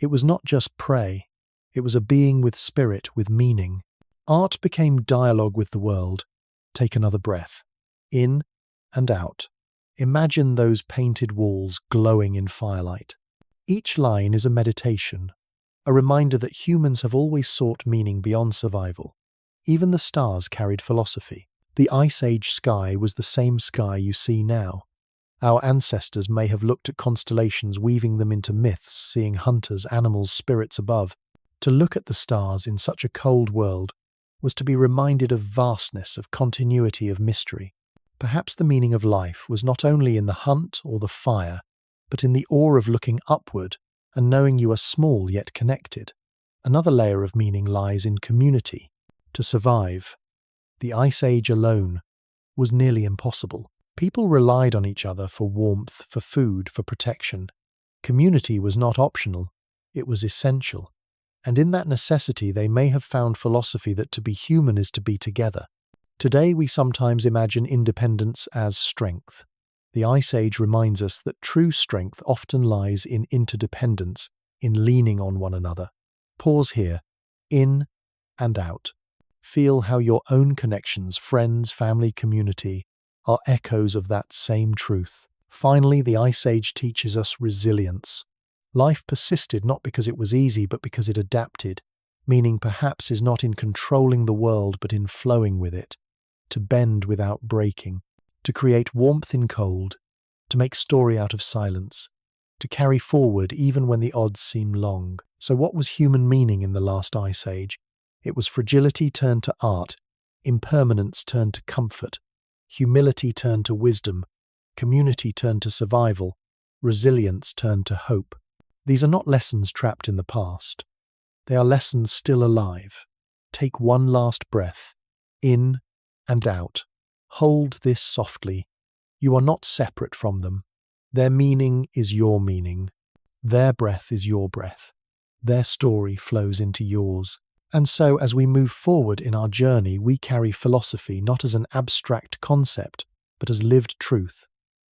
[SPEAKER 1] It was not just prey, it was a being with spirit, with meaning. Art became dialogue with the world. Take another breath, in and out. Imagine those painted walls glowing in firelight. Each line is a meditation, a reminder that humans have always sought meaning beyond survival. Even the stars carried philosophy. The Ice Age sky was the same sky you see now, Our ancestors may have looked at constellations, weaving them into myths, seeing hunters, animals, spirits above. To look at the stars in such a cold world was to be reminded of vastness, of continuity, of mystery. Perhaps the meaning of life was not only in the hunt or the fire, but in the awe of looking upward and knowing you are small yet connected. Another layer of meaning lies in community. To survive, the Ice Age alone was nearly impossible. People relied on each other for warmth, for food, for protection. Community was not optional, it was essential. And in that necessity they may have found philosophy that to be human is to be together. Today we sometimes imagine independence as strength. The Ice Age reminds us that true strength often lies in interdependence, in leaning on one another. Pause here. In and out. Feel how your own connections, friends, family, community, are echoes of that same truth. Finally, the Ice Age teaches us resilience. Life persisted not because it was easy, but because it adapted. Meaning perhaps is not in controlling the world, but in flowing with it. To bend without breaking. To create warmth in cold. To make story out of silence. To carry forward even when the odds seem long. So what was human meaning in the last Ice Age? It was fragility turned to art, impermanence turned to comfort, humility turned to wisdom, community turned to survival, resilience turned to hope. These are not lessons trapped in the past. They are lessons still alive. Take one last breath, in and out. Hold this softly. You are not separate from them. Their meaning is your meaning. Their breath is your breath. Their story flows into yours. And so, as we move forward in our journey, we carry philosophy not as an abstract concept, but as lived truth.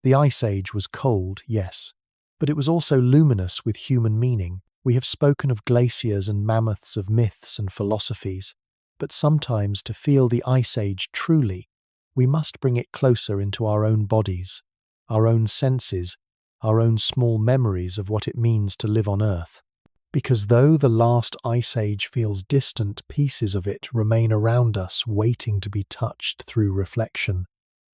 [SPEAKER 1] The Ice Age was cold, yes, but it was also luminous with human meaning. We have spoken of glaciers and mammoths, of myths and philosophies, but sometimes to feel the Ice Age truly, we must bring it closer into our own bodies, our own senses, our own small memories of what it means to live on Earth. Because though the last Ice Age feels distant, pieces of it remain around us, waiting to be touched through reflection.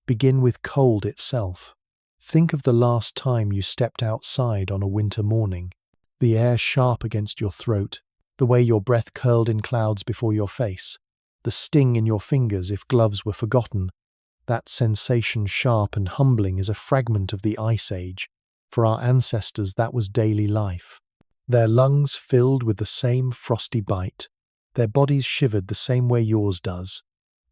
[SPEAKER 1] Begin with cold itself. Think of the last time you stepped outside on a winter morning. The air sharp against your throat, the way your breath curled in clouds before your face, the sting in your fingers if gloves were forgotten. That sensation, sharp and humbling, is a fragment of the Ice Age. For our ancestors, that was daily life. Their lungs filled with the same frosty bite. Their bodies shivered the same way yours does.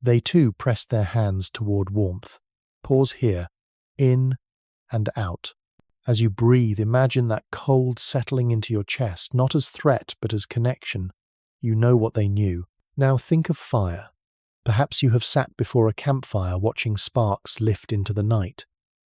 [SPEAKER 1] They too pressed their hands toward warmth. Pause here. In and out. As you breathe, imagine that cold settling into your chest, not as threat, but as connection. You know what they knew. Now think of fire. Perhaps you have sat before a campfire watching sparks lift into the night.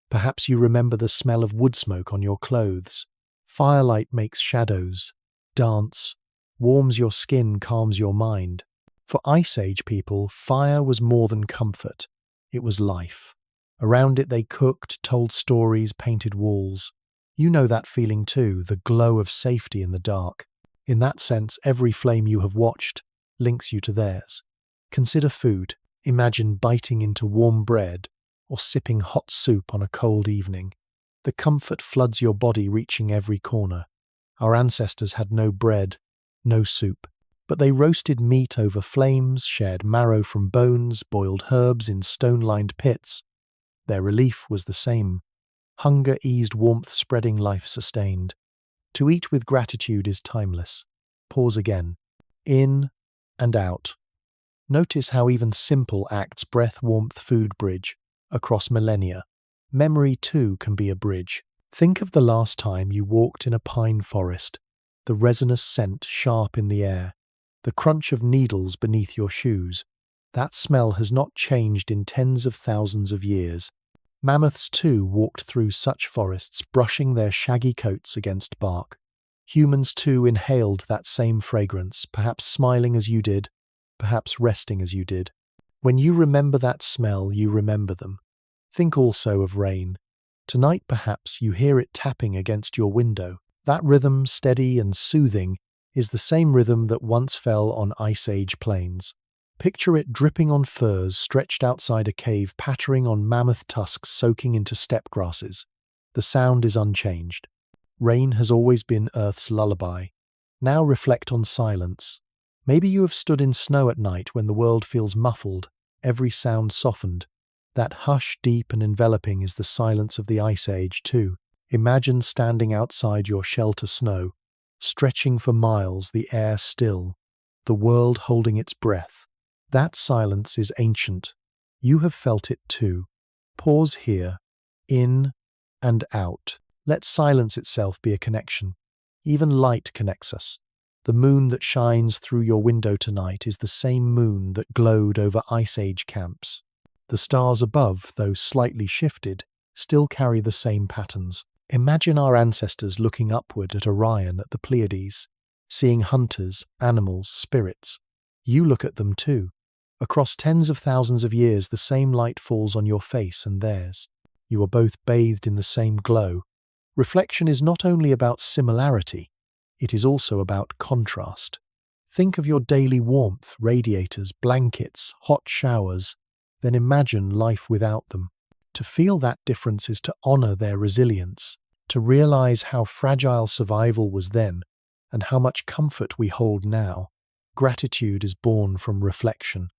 [SPEAKER 1] Perhaps you remember the smell of wood smoke on your clothes. Firelight makes shadows, dance, warms your skin, calms your mind. For Ice Age people, fire was more than comfort. It was life. Around it they cooked, told stories, painted walls. You know that feeling too, the glow of safety in the dark. In that sense, every flame you have watched links you to theirs. Consider food. Imagine biting into warm bread or sipping hot soup on a cold evening. The comfort floods your body, reaching every corner. Our ancestors had no bread, no soup, but they roasted meat over flames, shared marrow from bones, boiled herbs in stone-lined pits. Their relief was the same. Hunger eased, warmth spreading, life sustained. To eat with gratitude is timeless. Pause again. In and out. Notice how even simple acts, breath, warmth, food, bridge across millennia. Memory too can be a bridge. Think of the last time you walked in a pine forest, the resinous scent sharp in the air, the crunch of needles beneath your shoes. That smell has not changed in tens of thousands of years. Mammoths too walked through such forests, brushing their shaggy coats against bark. Humans too inhaled that same fragrance, perhaps smiling as you did, perhaps resting as you did. When you remember that smell, you remember them. Think also of rain. Tonight perhaps you hear it tapping against your window. That rhythm, steady and soothing, is the same rhythm that once fell on Ice Age plains. Picture it dripping on furs stretched outside a cave, pattering on mammoth tusks soaking into steppe grasses. The sound is unchanged. Rain has always been Earth's lullaby. Now reflect on silence. Maybe you have stood in snow at night when the world feels muffled, every sound softened. That hush, deep and enveloping, is the silence of the Ice Age, too. Imagine standing outside your shelter snow, stretching for miles, the air still, the world holding its breath. That silence is ancient. You have felt it too. Pause here, in and out. Let silence itself be a connection. Even light connects us. The moon that shines through your window tonight is the same moon that glowed over Ice Age camps. The stars above, though slightly shifted, still carry the same patterns. Imagine our ancestors looking upward at Orion at the Pleiades, seeing hunters, animals, spirits. You look at them too. Across tens of thousands of years, the same light falls on your face and theirs. You are both bathed in the same glow. Reflection is not only about similarity, it is also about contrast. Think of your daily warmth, radiators, blankets, hot showers, then imagine life without them. To feel that difference is to honor their resilience, to realize how fragile survival was then and how much comfort we hold now. Gratitude is born from reflection,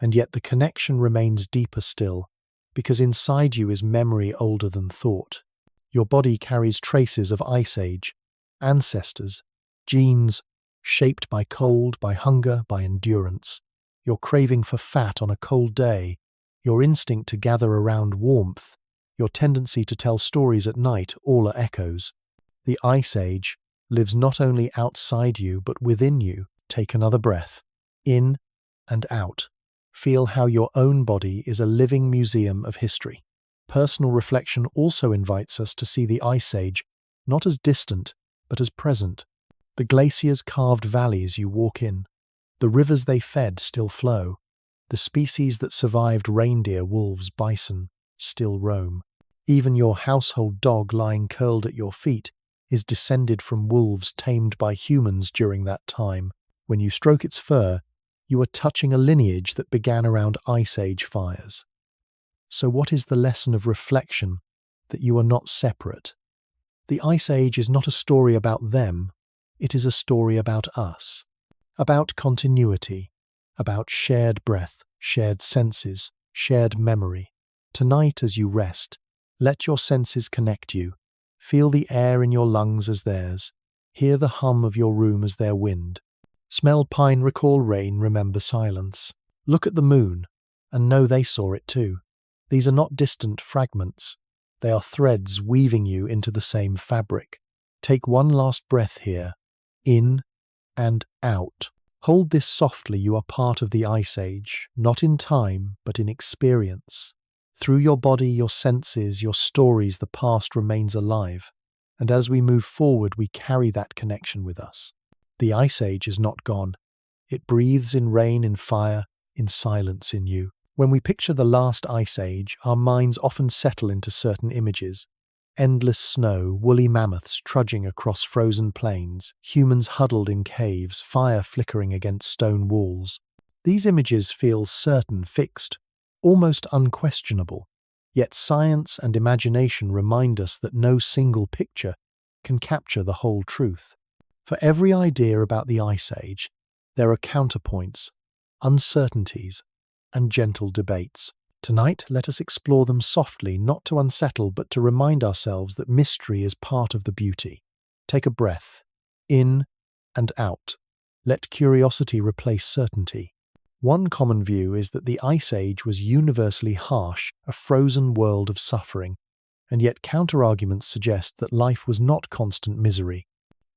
[SPEAKER 1] and yet the connection remains deeper still, because inside you is memory older than thought. Your body carries traces of Ice Age, ancestors, genes shaped by cold, by hunger, by endurance. Your craving for fat on a cold day, your instinct to gather around warmth, your tendency to tell stories at night, all are echoes. The Ice Age lives not only outside you but within you. Take another breath, in and out. Feel how your own body is a living museum of history. Personal reflection also invites us to see the Ice Age not as distant, but as present. The glaciers carved valleys you walk in. The rivers they fed still flow. The species that survived reindeer, wolves, bison still roam. Even your household dog lying curled at your feet is descended from wolves tamed by humans during that time. When you stroke its fur, you are touching a lineage that began around Ice Age fires. So what is the lesson of reflection? That you are not separate. The Ice Age is not a story about them, it is a story about us. About continuity, about shared breath, shared senses, shared memory. Tonight as you rest, let your senses connect you. Feel the air in your lungs as theirs. Hear the hum of your room as their wind. Smell pine, recall rain, remember silence. Look at the moon, and know they saw it too. These are not distant fragments. They are threads weaving you into the same fabric. Take one last breath here, in and out. Hold this softly. You are part of the Ice Age, not in time, but in experience. Through your body, your senses, your stories, the past remains alive. And as we move forward, we carry that connection with us. The Ice Age is not gone. It breathes in rain, in fire, in silence in you. When we picture the last Ice Age, our minds often settle into certain images. Endless snow, woolly mammoths trudging across frozen plains, humans huddled in caves, fire flickering against stone walls. These images feel certain, fixed, almost unquestionable. Yet science and imagination remind us that no single picture can capture the whole truth. For every idea about the Ice Age, there are counterpoints, uncertainties, and gentle debates. Tonight, let us explore them softly, not to unsettle, but to remind ourselves that mystery is part of the beauty. Take a breath, in and out. Let curiosity replace certainty. One common view is that the Ice Age was universally harsh, a frozen world of suffering, and yet counterarguments suggest that life was not constant misery.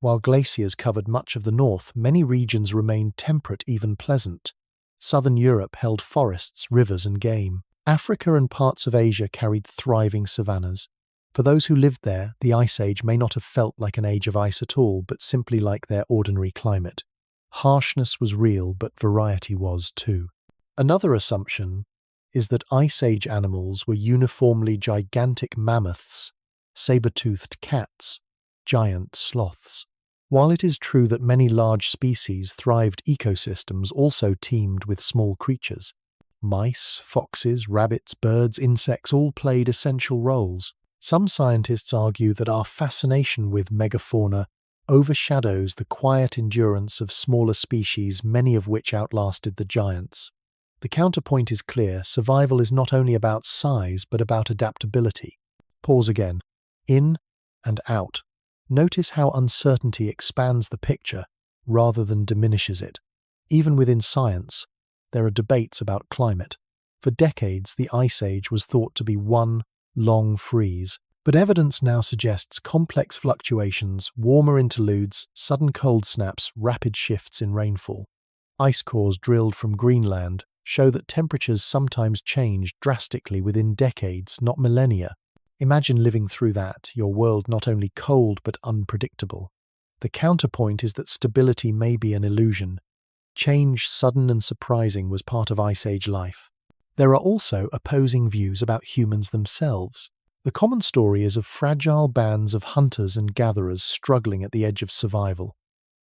[SPEAKER 1] While glaciers covered much of the north, many regions remained temperate, even pleasant. Southern Europe held forests, rivers, and game. Africa and parts of Asia carried thriving savannas. For those who lived there, the Ice Age may not have felt like an age of ice at all, but simply like their ordinary climate. Harshness was real, but variety was too. Another assumption is that Ice Age animals were uniformly gigantic mammoths, saber-toothed cats, giant sloths. While it is true that many large species thrived, ecosystems also teemed with small creatures. Mice, foxes, rabbits, birds, insects all played essential roles. Some scientists argue that our fascination with megafauna overshadows the quiet endurance of smaller species, many of which outlasted the giants. The counterpoint is clear: survival is not only about size, but about adaptability. Pause again. In and out. Notice how uncertainty expands the picture rather than diminishes it. Even within science, there are debates about climate. For decades, the Ice Age was thought to be one long freeze, but evidence now suggests complex fluctuations, warmer interludes, sudden cold snaps, rapid shifts in rainfall. Ice cores drilled from Greenland show that temperatures sometimes change drastically within decades, not millennia. Imagine living through that, your world not only cold but unpredictable. The counterpoint is that stability may be an illusion. Change, sudden and surprising, was part of Ice Age life. There are also opposing views about humans themselves. The common story is of fragile bands of hunters and gatherers struggling at the edge of survival.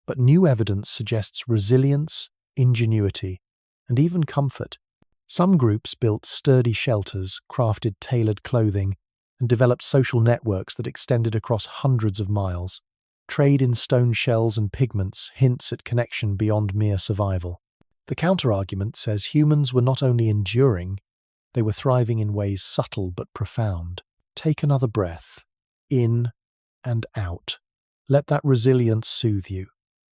[SPEAKER 1] But new evidence suggests resilience, ingenuity, and even comfort. Some groups built sturdy shelters, crafted tailored clothing, and developed social networks that extended across hundreds of miles. Trade in stone shells and pigments hints at connection beyond mere survival. The counterargument says humans were not only enduring, they were thriving in ways subtle but profound. Take another breath, in and out. Let that resilience soothe you.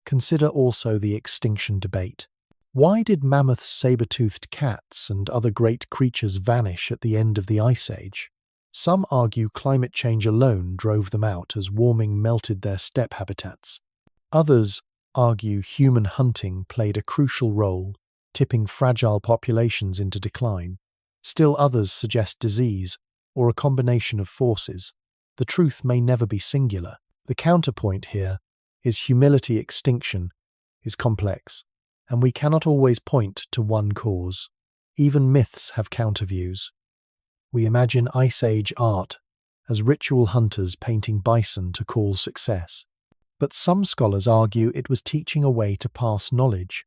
[SPEAKER 1] Consider also the extinction debate. Why did mammoths, saber-toothed cats, and other great creatures vanish at the end of the Ice Age? Some argue climate change alone drove them out as warming melted their steppe habitats. Others argue human hunting played a crucial role, tipping fragile populations into decline. Still others suggest disease, or a combination of forces. The truth may never be singular. The counterpoint here is humility. Extinction is complex, and we cannot always point to one cause. Even myths have counterviews. We imagine Ice Age art as ritual hunters painting bison to call success. But some scholars argue it was teaching a way to pass knowledge.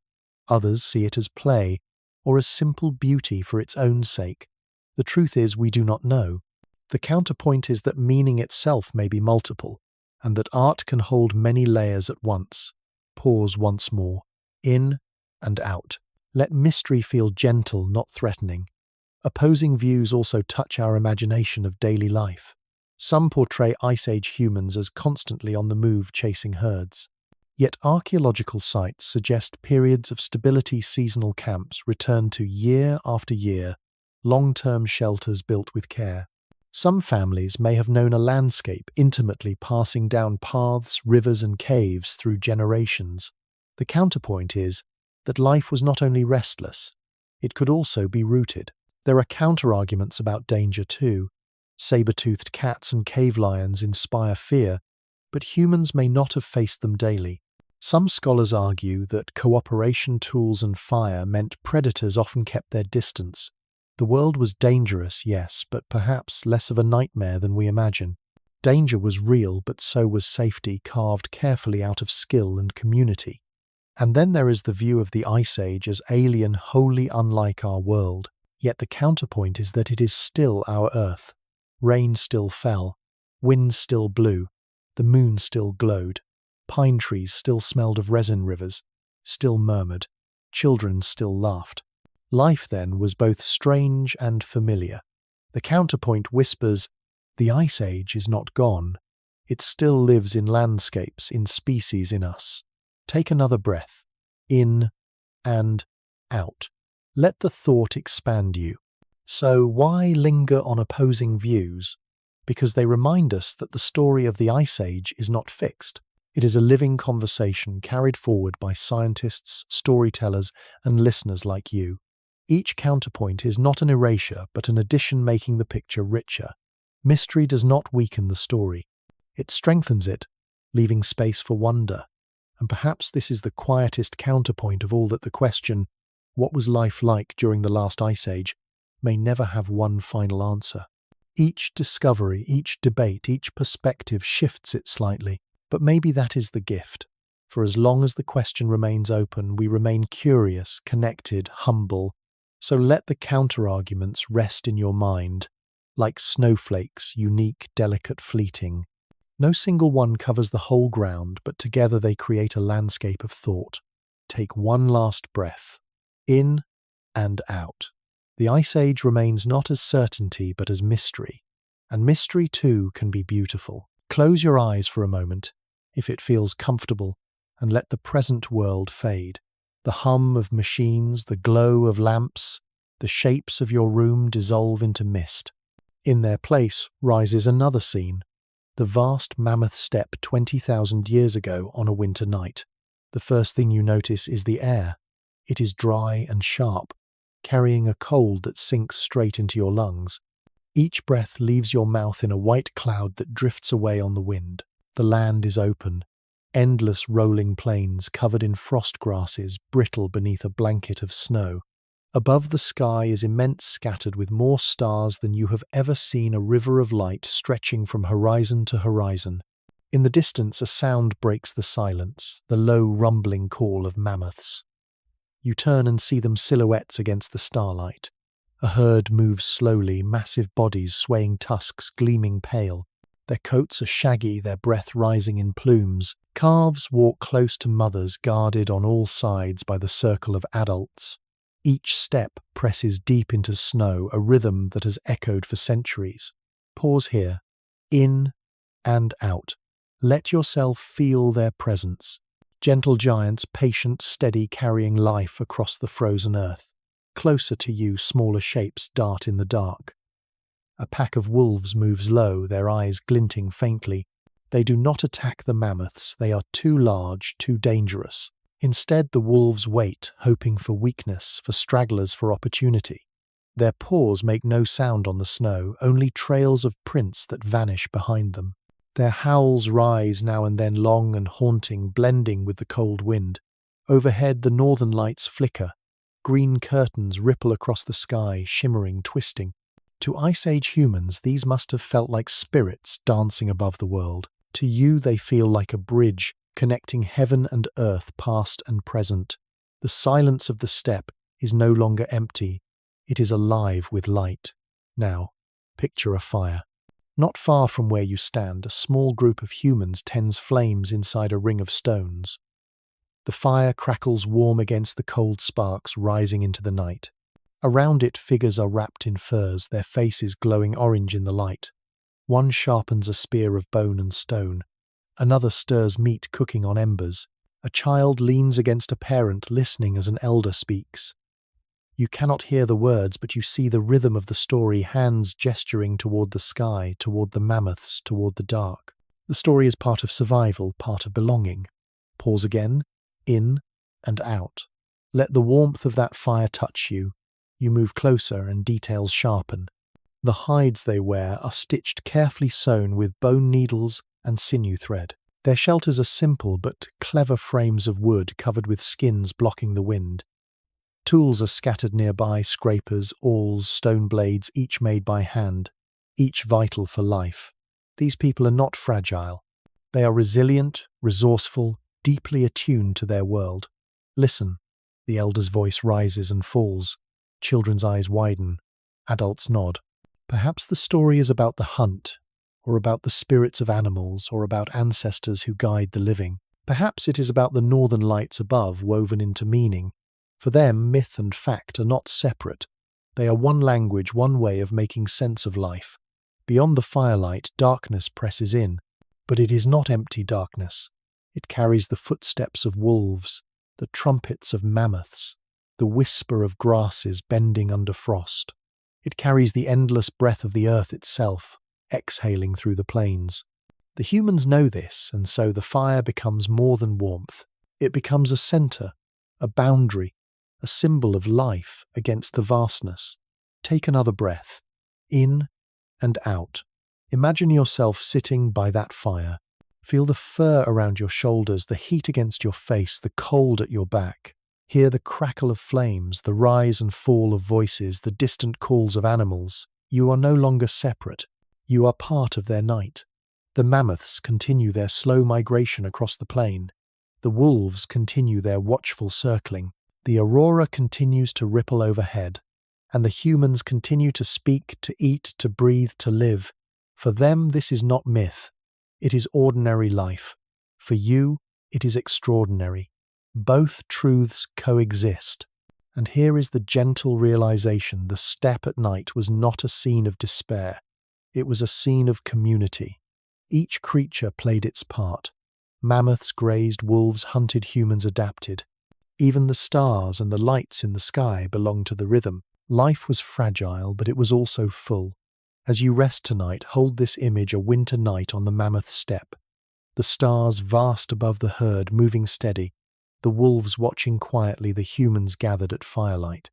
[SPEAKER 1] Others see it as play, or as simple beauty for its own sake. The truth is, we do not know. The counterpoint is that meaning itself may be multiple, and that art can hold many layers at once. Pause once more. In and out. Let mystery feel gentle, not threatening. Opposing views also touch our imagination of daily life. Some portray Ice Age humans as constantly on the move, chasing herds. Yet archaeological sites suggest periods of stability. Seasonal camps return to year after year, long-term shelters built with care. Some families may have known a landscape intimately, passing down paths, rivers and caves through generations. The counterpoint is that life was not only restless, it could also be rooted. There are counterarguments about danger too. Saber-toothed cats and cave lions inspire fear, but humans may not have faced them daily. Some scholars argue that cooperation, tools and fire meant predators often kept their distance. The world was dangerous, yes, but perhaps less of a nightmare than we imagine. Danger was real, but so was safety, carved carefully out of skill and community. And then there is the view of the Ice Age as alien, wholly unlike our world. Yet the counterpoint is that it is still our Earth. Rain still fell, winds still blew, the moon still glowed, pine trees still smelled of resin rivers, still murmured, children still laughed. Life then was both strange and familiar. The counterpoint whispers, the Ice Age is not gone. It still lives in landscapes, in species, in us. Take another breath, in and out. Let the thought expand you. So why linger on opposing views? Because they remind us that the story of the Ice Age is not fixed. It is a living conversation carried forward by scientists, storytellers, and listeners like you. Each counterpoint is not an erasure, but an addition, making the picture richer. Mystery does not weaken the story. It strengthens it, leaving space for wonder. And perhaps this is the quietest counterpoint of all, that the question, what was life like during the last Ice Age, may never have one final answer. Each discovery, each debate, each perspective shifts it slightly, but maybe that is the gift. For as long as the question remains open, we remain curious, connected, humble. So let the counterarguments rest in your mind. like snowflakes, unique, delicate, fleeting. No single one covers the whole ground, but together they create a landscape of thought. Take one last breath, in and out. The Ice Age remains not as certainty, but as mystery. And mystery, too, can be beautiful. Close your eyes for a moment, if it feels comfortable, and let the present world fade. The hum of machines, the glow of lamps, the shapes of your room dissolve into mist. In their place rises another scene, the vast mammoth steppe 20,000 years ago on a winter night. The first thing you notice is the air. It is dry and sharp, carrying a cold that sinks straight into your lungs. Each breath leaves your mouth in a white cloud that drifts away on the wind. The land is open, endless rolling plains covered in frost grasses, brittle beneath a blanket of snow. Above the sky is immense, scattered with more stars than you have ever seen, a river of light stretching from horizon to horizon. In the distance, a sound breaks the silence, the low rumbling call of mammoths. You turn and see them silhouettes against the starlight. A herd moves slowly, massive bodies swaying, tusks gleaming pale. Their coats are shaggy, their breath rising in plumes. Calves walk close to mothers, guarded on all sides by the circle of adults. Each step presses deep into snow, a rhythm that has echoed for centuries. Pause here. In and out. Let yourself feel their presence. Gentle giants, patient, steady, carrying life across the frozen earth. Closer to you, smaller shapes dart in the dark. A pack of wolves moves low, their eyes glinting faintly. They do not attack the mammoths. They are too large, too dangerous. Instead, the wolves wait, hoping for weakness, for stragglers, for opportunity. Their paws make no sound on the snow, only trails of prints that vanish behind them. Their howls rise now and then, long and haunting, blending with the cold wind. Overhead, the northern lights flicker. Green curtains ripple across the sky, shimmering, twisting. To Ice Age humans, these must have felt like spirits dancing above the world. To you, they feel like a bridge, connecting heaven and earth, past and present. The silence of the steppe is no longer empty. It is alive with light. Now, picture a fire. Not far from where you stand, a small group of humans tends flames inside a ring of stones. The fire crackles warm against the cold sparks rising into the night. Around it, figures are wrapped in furs, their faces glowing orange in the light. One sharpens a spear of bone and stone. Another stirs meat cooking on embers. A child leans against a parent, listening as an elder speaks. You cannot hear the words, but you see the rhythm of the story, hands gesturing toward the sky, toward the mammoths, toward the dark. The story is part of survival, part of belonging. Pause again, in and out. Let the warmth of that fire touch you. You move closer and details sharpen. The hides they wear are stitched, carefully sewn with bone needles and sinew thread. Their shelters are simple but clever frames of wood covered with skins blocking the wind. Tools are scattered nearby, scrapers, awls, stone blades, each made by hand, each vital for life. These people are not fragile. They are resilient, resourceful, deeply attuned to their world. Listen. The elder's voice rises and falls. Children's eyes widen. Adults nod. Perhaps the story is about the hunt, or about the spirits of animals, or about ancestors who guide the living. Perhaps it is about the northern lights above, woven into meaning. For them, myth and fact are not separate. They are one language, one way of making sense of life. Beyond the firelight, darkness presses in. But it is not empty darkness. It carries the footsteps of wolves, the trumpets of mammoths, the whisper of grasses bending under frost. It carries the endless breath of the earth itself, exhaling through the plains. The humans know this, and so the fire becomes more than warmth. It becomes a center, a boundary, a symbol of life against the vastness. Take another breath, in and out. Imagine yourself sitting by that fire. Feel the fur around your shoulders, the heat against your face, the cold at your back. Hear the crackle of flames, the rise and fall of voices, the distant calls of animals. You are no longer separate. You are part of their night. The mammoths continue their slow migration across the plain. The wolves continue their watchful circling. The aurora continues to ripple overhead. And the humans continue to speak, to eat, to breathe, to live. For them, this is not myth. It is ordinary life. For you, it is extraordinary. Both truths coexist. And here is the gentle realization: the step at night was not a scene of despair. It was a scene of community. Each creature played its part. Mammoths grazed, wolves hunted, humans adapted. Even the stars and the lights in the sky belonged to the rhythm. Life was fragile, but it was also full. As you rest tonight, hold this image: a winter night on the mammoth steppe. The stars vast above the herd, moving steady. The wolves watching quietly, the humans gathered at firelight.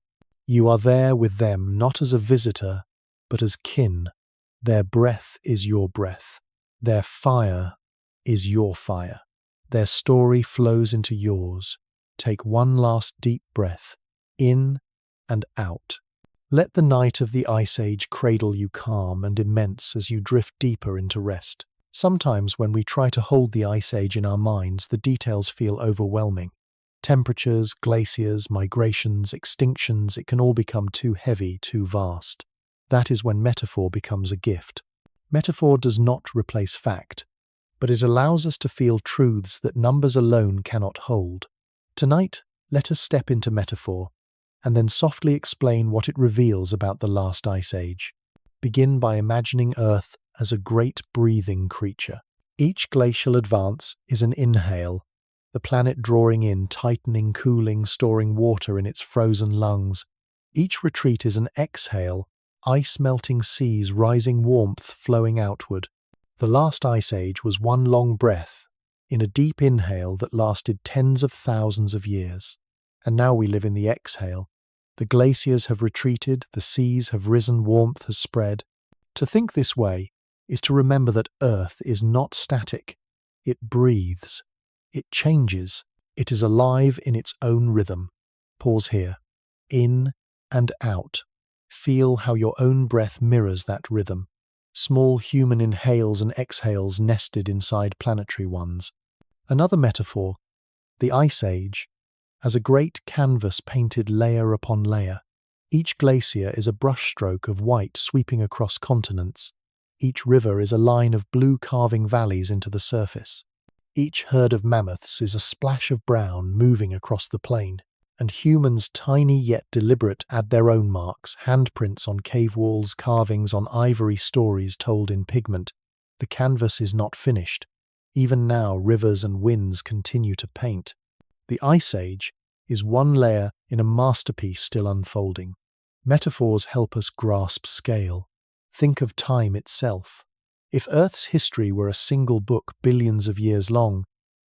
[SPEAKER 1] You are there with them, not as a visitor, but as kin. Their breath is your breath. Their fire is your fire. Their story flows into yours. Take one last deep breath, in and out. Let the night of the Ice Age cradle you calm and immense as you drift deeper into rest. Sometimes when we try to hold the Ice Age in our minds, the details feel overwhelming. Temperatures, glaciers, migrations, extinctions, it can all become too heavy, too vast. That is when metaphor becomes a gift. Metaphor does not replace fact, but it allows us to feel truths that numbers alone cannot hold. Tonight, let us step into metaphor, and then softly explain what it reveals about the last Ice Age. Begin by imagining Earth as a great breathing creature. Each glacial advance is an inhale, the planet drawing in, tightening, cooling, storing water in its frozen lungs. Each retreat is an exhale, ice-melting seas rising, warmth flowing outward. The last Ice Age was one long breath, in a deep inhale that lasted tens of thousands of years. And now we live in the exhale. The glaciers have retreated, the seas have risen, warmth has spread. To think this way is to remember that Earth is not static. It breathes. It changes. It is alive in its own rhythm. Pause here. In and out. Feel how your own breath mirrors that rhythm. Small human inhales and exhales nested inside planetary ones. Another metaphor, the Ice Age, as a great canvas painted layer upon layer. Each glacier is a brushstroke of white sweeping across continents. Each river is a line of blue carving valleys into the surface. Each herd of mammoths is a splash of brown moving across the plain. And humans, tiny yet deliberate, add their own marks, handprints on cave walls, carvings on ivory, stories told in pigment. The canvas is not finished. Even now, rivers and winds continue to paint. The Ice Age is one layer in a masterpiece still unfolding. Metaphors help us grasp scale. Think of time itself. If Earth's history were a single book billions of years long,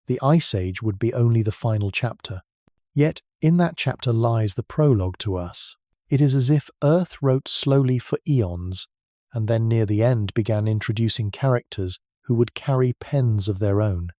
[SPEAKER 1] the Ice Age would be only the final chapter. Yet, in that chapter lies the prologue to us. It is as if Earth wrote slowly for eons, and then near the end began introducing characters who would carry pens of their own.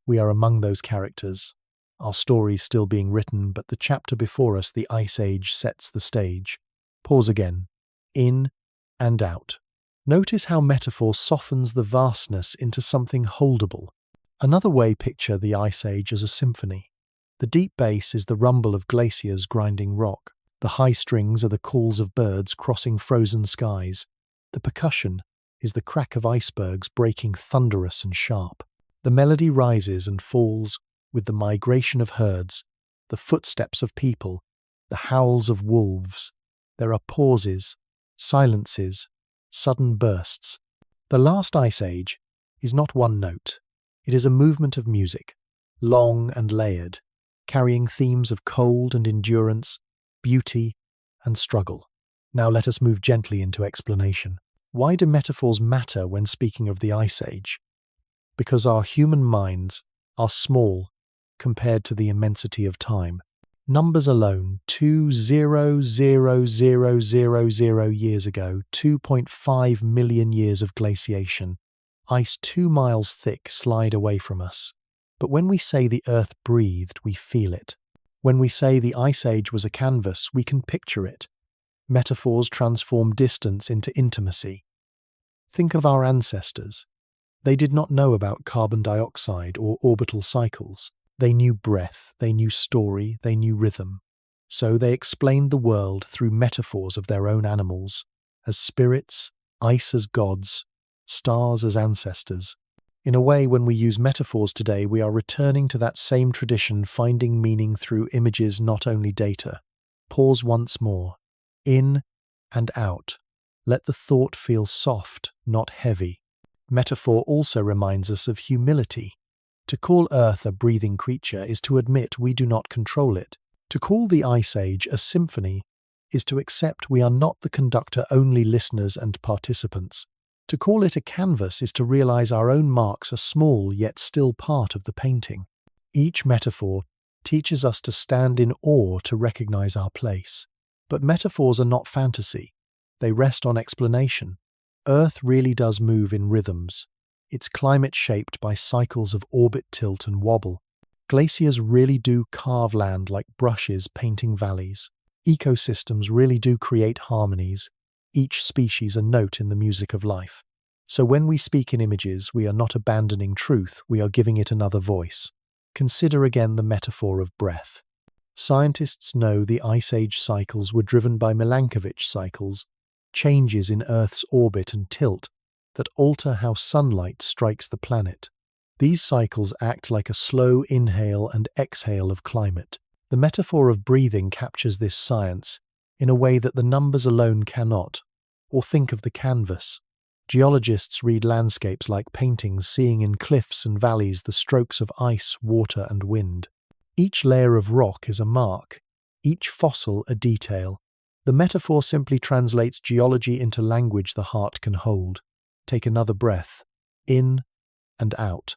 [SPEAKER 1] We are among those characters. Our story still being written, but the chapter before us, the Ice Age, sets the stage. Pause again. In and out. Notice how metaphor softens the vastness into something holdable. Another way, picture the Ice Age as a symphony. The deep bass is the rumble of glaciers grinding rock. The high strings are the calls of birds crossing frozen skies. The percussion is the crack of icebergs breaking thunderous and sharp. The melody rises and falls with the migration of herds, the footsteps of people, the howls of wolves. There are pauses, silences, sudden bursts. The last Ice Age is not one note. It is a movement of music, long and layered, carrying themes of cold and endurance, beauty and struggle. Now let us move gently into explanation. Why do metaphors matter when speaking of the Ice Age? Because our human minds are small compared to the immensity of time. Numbers alone, 2,000,000 years ago, 2.5 million years of glaciation. Ice 2 miles thick slide away from us. But when we say the Earth breathed, we feel it. When we say the Ice Age was a canvas, we can picture it. Metaphors transform distance into intimacy. Think of our ancestors. They did not know about carbon dioxide or orbital cycles. They knew breath, they knew story, they knew rhythm. So they explained the world through metaphors of their own animals, as spirits, ice as gods, stars as ancestors. In a way, when we use metaphors today, we are returning to that same tradition, finding meaning through images, not only data. Pause once more. In and out. Let the thought feel soft, not heavy. Metaphor also reminds us of humility. To call Earth a breathing creature is to admit we do not control it. To call the Ice Age a symphony is to accept we are not the conductor, only listeners and participants. To call it a canvas is to realize our own marks are small yet still part of the painting. Each metaphor teaches us to stand in awe, to recognize our place. But metaphors are not fantasy. They rest on explanation. Earth really does move in rhythms. Its climate shaped by cycles of orbit, tilt and wobble. Glaciers really do carve land like brushes painting valleys. Ecosystems really do create harmonies, each species a note in the music of life. So when we speak in images, we are not abandoning truth, we are giving it another voice. Consider again the metaphor of breath. Scientists know the Ice Age cycles were driven by Milankovitch cycles, changes in Earth's orbit and tilt that alter how sunlight strikes the planet. These cycles act like a slow inhale and exhale of climate. The metaphor of breathing captures this science in a way that the numbers alone cannot. Or think of the canvas. Geologists read landscapes like paintings, seeing in cliffs and valleys the strokes of ice, water and wind. Each layer of rock is a mark, each fossil a detail. The metaphor simply translates geology into language the heart can hold. Take another breath, in and out.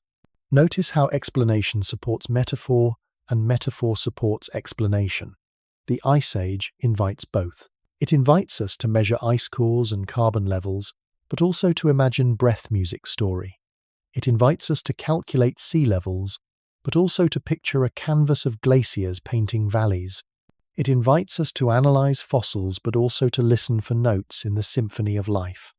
[SPEAKER 1] Notice how explanation supports metaphor and metaphor supports explanation. The Ice Age invites both. It invites us to measure ice cores and carbon levels, but also to imagine breath music story. It invites us to calculate sea levels, but also to picture a canvas of glaciers painting valleys. It invites us to analyze fossils, but also to listen for notes in the symphony of life.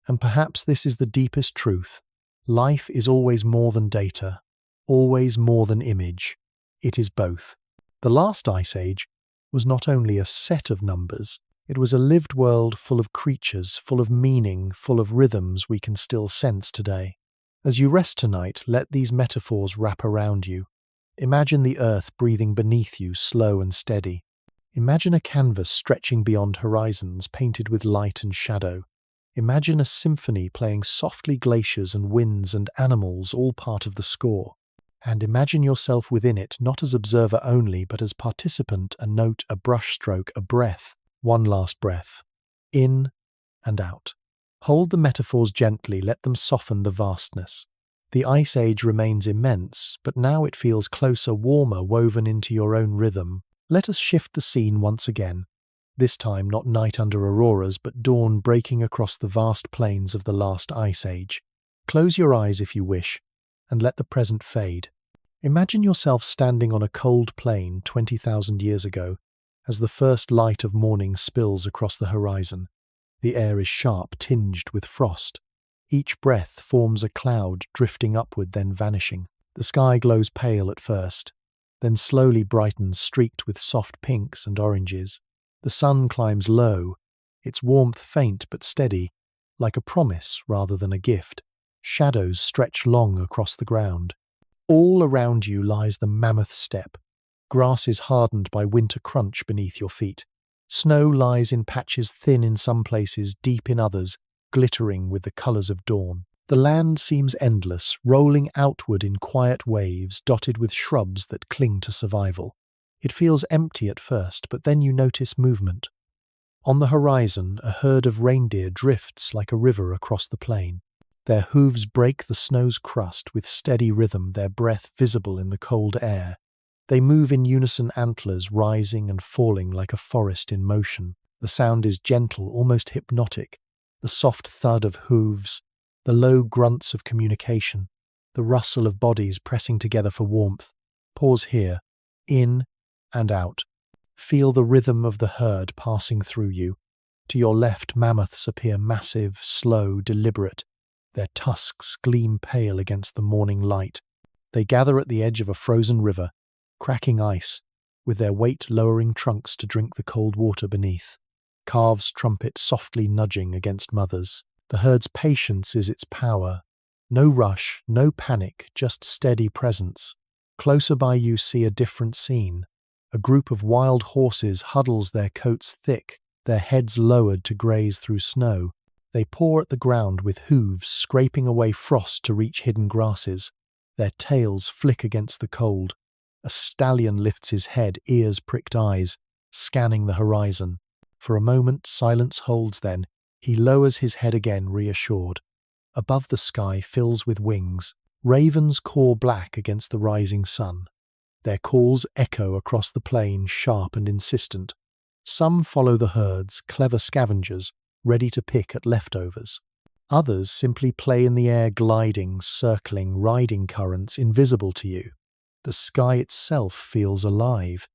[SPEAKER 1] And perhaps this is the deepest truth. Life is always more than data, always more than image. It is both. The last Ice Age was not only a set of numbers, it was a lived world full of creatures, full of meaning, full of rhythms we can still sense today. As you rest tonight, let these metaphors wrap around you. Imagine the earth breathing beneath you, slow and steady. Imagine a canvas stretching beyond horizons, painted with light and shadow. Imagine a symphony playing softly, glaciers and winds and animals, all part of the score. And imagine yourself within it, not as observer only, but as participant, a note, a brushstroke, a breath. One last breath. In and out. Hold the metaphors gently, let them soften the vastness. The Ice Age remains immense, but now it feels closer, warmer, woven into your own rhythm. Let us shift the scene once again. This time not night under auroras, but dawn breaking across the vast plains of the last Ice Age. Close your eyes if you wish, and let the present fade. Imagine yourself standing on a cold plain 20,000 years ago, as the first light of morning spills across the horizon. The air is sharp, tinged with frost. Each breath forms a cloud, drifting upward, then vanishing. The sky glows pale at first, then slowly brightens, streaked with soft pinks and oranges. The sun climbs low, its warmth faint but steady, like a promise rather than a gift. Shadows stretch long across the ground. All around you lies the mammoth steppe. Grass is hardened by winter crunch beneath your feet. Snow lies in patches, thin in some places, deep in others, glittering with the colors of dawn. The land seems endless, rolling outward in quiet waves, dotted with shrubs that cling to survival. It feels empty at first, but then you notice movement. On the horizon, a herd of reindeer drifts like a river across the plain. Their hooves break the snow's crust with steady rhythm, their breath visible in the cold air. They move in unison, antlers rising and falling like a forest in motion. The sound is gentle, almost hypnotic. The soft thud of hooves, the low grunts of communication, the rustle of bodies pressing together for warmth. Pause here. In and out. Feel the rhythm of the herd passing through you. To your left, mammoths appear massive, slow, deliberate. Their tusks gleam pale against the morning light. They gather at the edge of a frozen river, cracking ice, with their weight-lowering trunks to drink the cold water beneath. Calves trumpet softly nudging against mothers. The herd's patience is its power. No rush, no panic, just steady presence. Closer by you see a different scene. A group of wild horses huddles their coats thick, their heads lowered to graze through snow. They paw at the ground with hooves, scraping away frost to reach hidden grasses. Their tails flick against the cold. A stallion lifts his head, ears pricked eyes, scanning the horizon. For a moment, silence holds, then he lowers his head again, reassured. Above, the sky fills with wings. Ravens caw black against the rising sun. Their calls echo across the plain, sharp and insistent. Some follow the herds, clever scavengers, ready to pick at leftovers. Others simply play in the air, gliding, circling, riding currents invisible to you. The sky itself feels alive.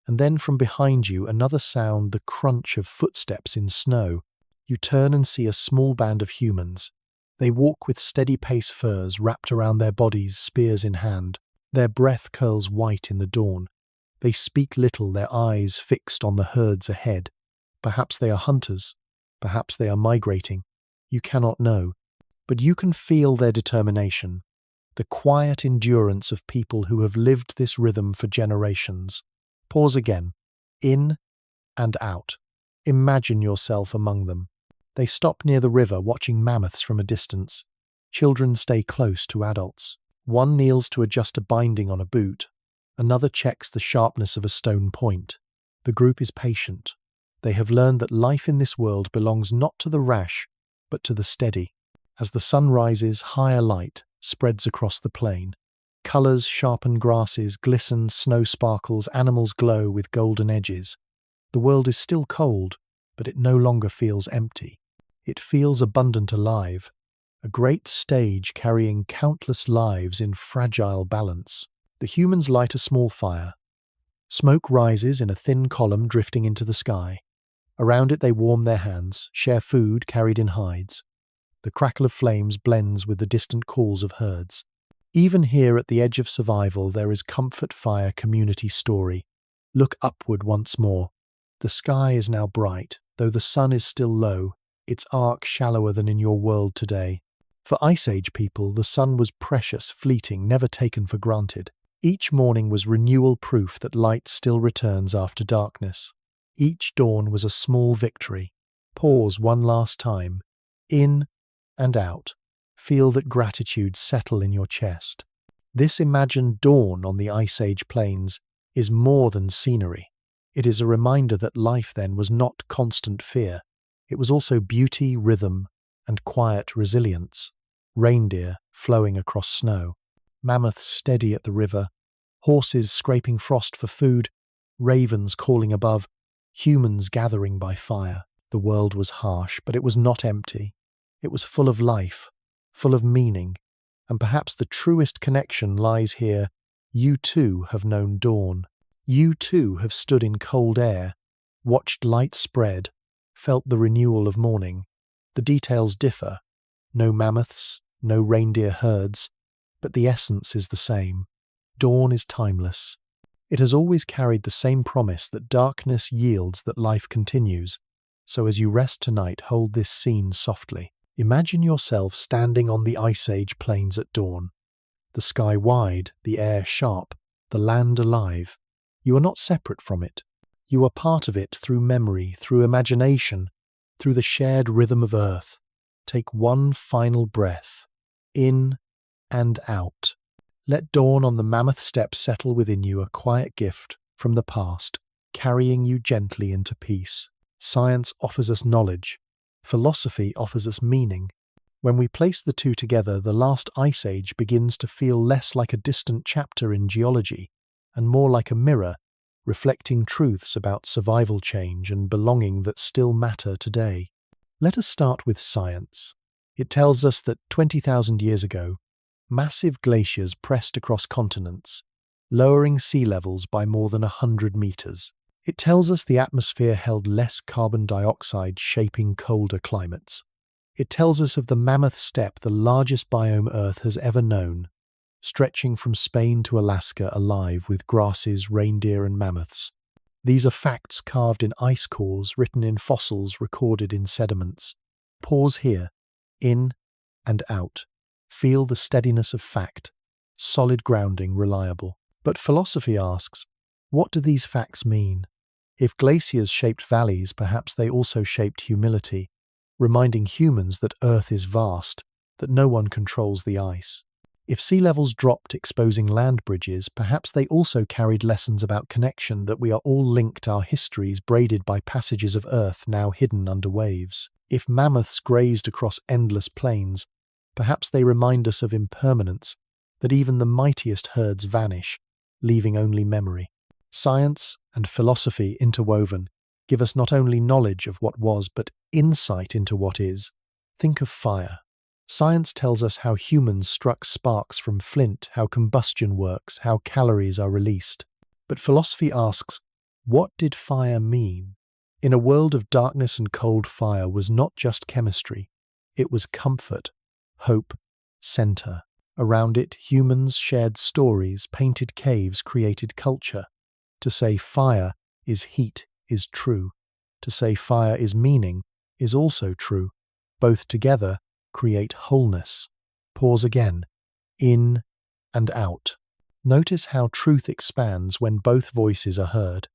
[SPEAKER 1] And then from behind you, another sound, the crunch of footsteps in snow. You turn and see a small band of humans. They walk with steady pace, furs wrapped around their bodies, spears in hand. Their breath curls white in the dawn. They speak little, their eyes fixed on the herds ahead. Perhaps they are hunters. Perhaps they are migrating. You cannot know. But you can feel their determination. The quiet endurance of people who have lived this rhythm for generations. Pause again. In and out. Imagine yourself among them. They stop near the river, watching mammoths from a distance. Children stay close to adults. One kneels to adjust a binding on a boot. Another checks the sharpness of a stone point. The group is patient. They have learned that life in this world belongs not to the rash, but to the steady. As the sun rises, higher light spreads across the plain. Colours sharpen grasses, glisten, snow sparkles, animals glow with golden edges. The world is still cold, but it no longer feels empty. It feels abundant, alive. A great stage carrying countless lives in fragile balance. The humans light a small fire. Smoke rises in a thin column drifting into the sky. Around it they warm their hands, share food carried in hides. The crackle of flames blends with the distant calls of herds. Even here at the edge of survival there is comfort, fire, community, story. Look upward once more. The sky is now bright, though the sun is still low, its arc shallower than in your world today. For Ice Age people, the sun was precious, fleeting, never taken for granted. Each morning was renewal, proof that light still returns after darkness. Each dawn was a small victory. Pause one last time. In and out. Feel that gratitude settle in your chest. This imagined dawn on the Ice Age plains is more than scenery. It is a reminder that life then was not constant fear. It was also beauty, rhythm, and quiet resilience. Reindeer flowing across snow. Mammoths steady at the river. Horses scraping frost for food. Ravens calling above. Humans gathering by fire. The world was harsh, but it was not empty. It was full of life, full of meaning, and perhaps the truest connection lies here. You too have known dawn. You too have stood in cold air, watched light spread, felt the renewal of morning. The details differ. No mammoths, no reindeer herds, but the essence is the same. Dawn is timeless. It has always carried the same promise that darkness yields, that life continues. So as you rest tonight, hold this scene softly. Imagine yourself standing on the Ice Age plains at dawn. The sky wide, the air sharp, the land alive. You are not separate from it. You are part of it through memory, through imagination, through the shared rhythm of earth. Take one final breath, in and out. Let dawn on the mammoth steppe settle within you, a quiet gift from the past, carrying you gently into peace. Science offers us knowledge. Philosophy offers us meaning. When we place the two together, the last Ice Age begins to feel less like a distant chapter in geology and more like a mirror, reflecting truths about survival, change, and belonging that still matter today. Let us start with science. It tells us that 20,000 years ago, massive glaciers pressed across continents, lowering sea levels by more than 100 meters. It tells us the atmosphere held less carbon dioxide, shaping colder climates. It tells us of the mammoth steppe, the largest biome Earth has ever known. stretching from Spain to Alaska, alive with grasses, reindeer, and mammoths. These are facts carved in ice cores, written in fossils, recorded in sediments. Pause here. In and out. Feel the steadiness of fact. Solid grounding, reliable. But philosophy asks, what do these facts mean? If glaciers shaped valleys, perhaps they also shaped humility, reminding humans that Earth is vast, that no one controls the ice. If sea levels dropped, exposing land bridges, perhaps they also carried lessons about connection, that we are all linked, our histories braided by passages of Earth now hidden under waves. If mammoths grazed across endless plains, perhaps they remind us of impermanence, that even the mightiest herds vanish, leaving only memory. Science and philosophy interwoven give us not only knowledge of what was, but insight into what is. Think of fire. Science tells us how humans struck sparks from flint, how combustion works, how calories are released. But philosophy asks, what did fire mean? In a world of darkness and cold, fire was not just chemistry. It was comfort, hope, center. Around it, humans shared stories, painted caves, created culture. To say fire is heat is true. To say fire is meaning is also true. Both together create wholeness. Pause again. In and out. Notice how truth expands when both voices are heard.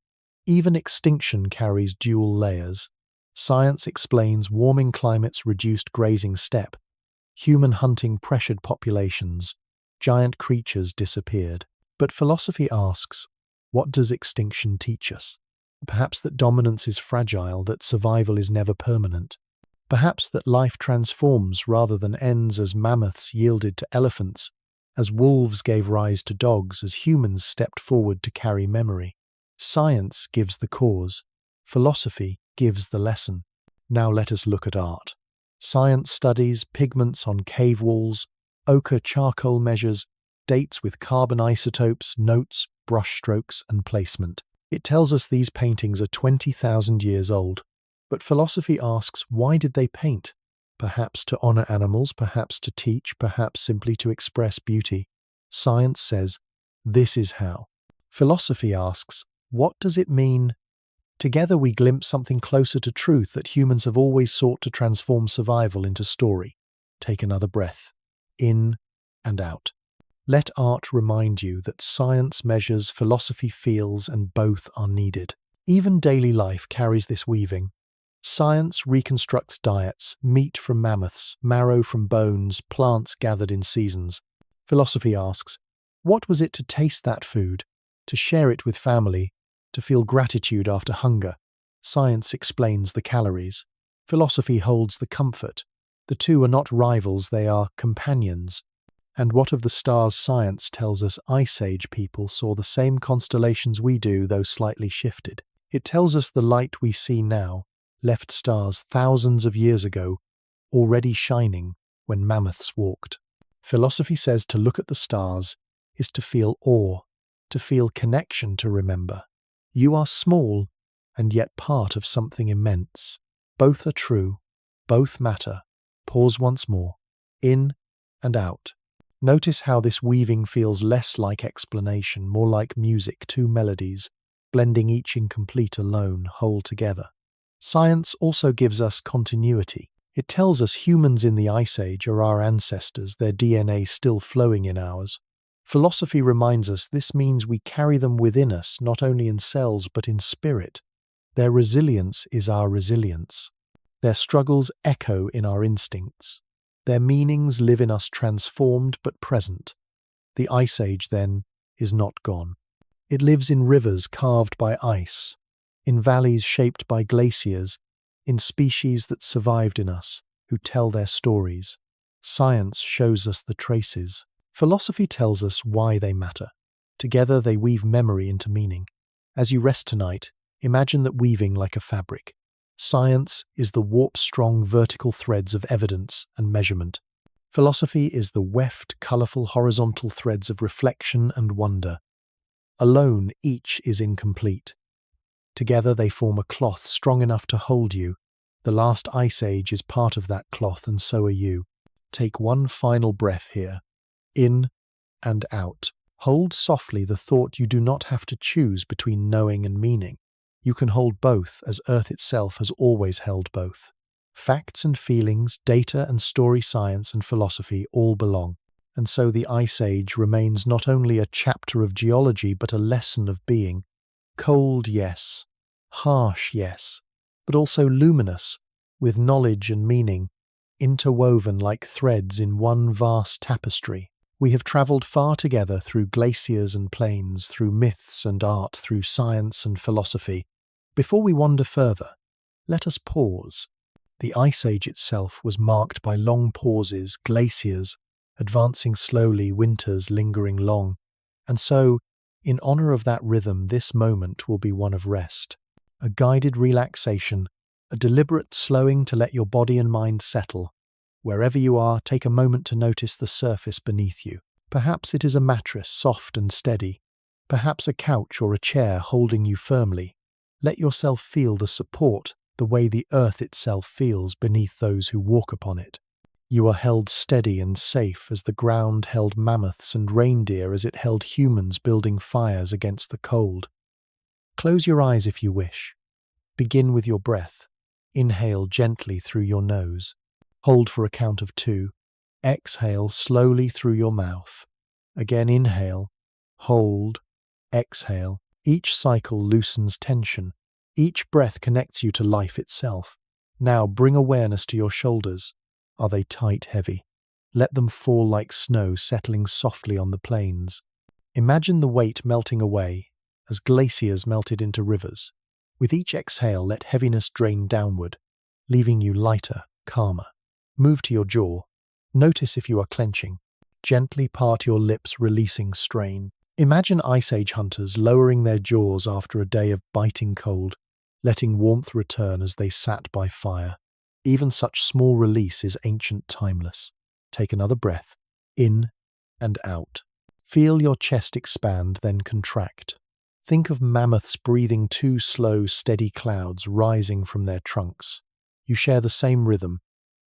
[SPEAKER 1] Even extinction carries dual layers. Science explains warming climates reduced grazing steppe. Human hunting pressured populations. Giant creatures disappeared. But philosophy asks, what does extinction teach us? Perhaps that dominance is fragile, that survival is never permanent. Perhaps that life transforms rather than ends, as mammoths yielded to elephants, as wolves gave rise to dogs, as humans stepped forward to carry memory. Science gives the cause. Philosophy gives the lesson. Now let us look at art. Science studies pigments on cave walls, ochre charcoal measures, dates with carbon isotopes, notes, brushstrokes, and placement. It tells us these paintings are 20,000 years old. But philosophy asks, why did they paint? Perhaps to honor animals, perhaps to teach, perhaps simply to express beauty. Science says, this is how. Philosophy asks, what does it mean? Together we glimpse something closer to truth, that humans have always sought to transform survival into story. Take another breath. In and out. Let art remind you that science measures, philosophy feels, and both are needed. Even daily life carries this weaving. Science reconstructs diets, meat from mammoths, marrow from bones, plants gathered in seasons. Philosophy asks, what was it to taste that food, to share it with family, to feel gratitude after hunger? Science explains the calories. Philosophy holds the comfort. The two are not rivals, they are companions. And what of the stars? Science tells us Ice Age people saw the same constellations we do, though slightly shifted. It tells us the light we see now left stars thousands of years ago, already shining when mammoths walked. Philosophy says to look at the stars is to feel awe, to feel connection, to remember. You are small and yet part of something immense. Both are true, both matter. Pause once more. In and out. Notice how this weaving feels less like explanation, more like music, two melodies, blending each incomplete alone, whole together. Science also gives us continuity. It tells us humans in the Ice Age are our ancestors, their DNA still flowing in ours. Philosophy reminds us this means we carry them within us, not only in cells but in spirit. Their resilience is our resilience. Their struggles echo in our instincts. Their meanings live in us, transformed but present. The Ice Age, then, is not gone. It lives in rivers carved by ice, in valleys shaped by glaciers, in species that survived in us, who tell their stories. Science shows us the traces. Philosophy tells us why they matter. Together they weave memory into meaning. As you rest tonight, imagine that weaving like a fabric. Science is the warp-strong vertical threads of evidence and measurement. Philosophy is the weft, colourful horizontal threads of reflection and wonder. Alone, each is incomplete. Together they form a cloth strong enough to hold you. The last Ice Age is part of that cloth, and so are you. Take one final breath here. In and out. Hold softly the thought you do not have to choose between knowing and meaning. You can hold both, as Earth itself has always held both. Facts and feelings, data and story science and philosophy all belong. And so the Ice Age remains not only a chapter of geology but a lesson of being. Cold, yes. Harsh, yes. But also luminous, with knowledge and meaning, interwoven like threads in one vast tapestry. We have travelled far together through glaciers and plains, through myths and art, through science and philosophy. Before we wander further, let us pause. The Ice Age itself was marked by long pauses, glaciers, advancing slowly, winters lingering long. And so, in honour of that rhythm, this moment will be one of rest. A guided relaxation, a deliberate slowing to let your body and mind settle. Wherever you are, take a moment to notice the surface beneath you. Perhaps it is a mattress, soft and steady. Perhaps a couch or a chair holding you firmly. Let yourself feel the support, the way the earth itself feels beneath those who walk upon it. You are held steady and safe as the ground held mammoths and reindeer as it held humans building fires against the cold. Close your eyes if you wish. Begin with your breath. Inhale gently through your nose. Hold for a count of 2. Exhale slowly through your mouth. Again inhale, hold, exhale. Each cycle loosens tension. Each breath connects you to life itself. Now bring awareness to your shoulders. Are they tight, heavy? Let them fall like snow settling softly on the plains. Imagine the weight melting away, as glaciers melted into rivers. With each exhale, let heaviness drain downward, leaving you lighter, calmer. Move to your jaw. Notice if you are clenching. Gently part your lips, releasing strain. Imagine Ice Age hunters lowering their jaws after a day of biting cold, letting warmth return as they sat by fire. Even such small release is ancient, timeless. Take another breath, in and out. Feel your chest expand, then contract. Think of mammoths breathing 2 slow, steady clouds rising from their trunks. You share the same rhythm.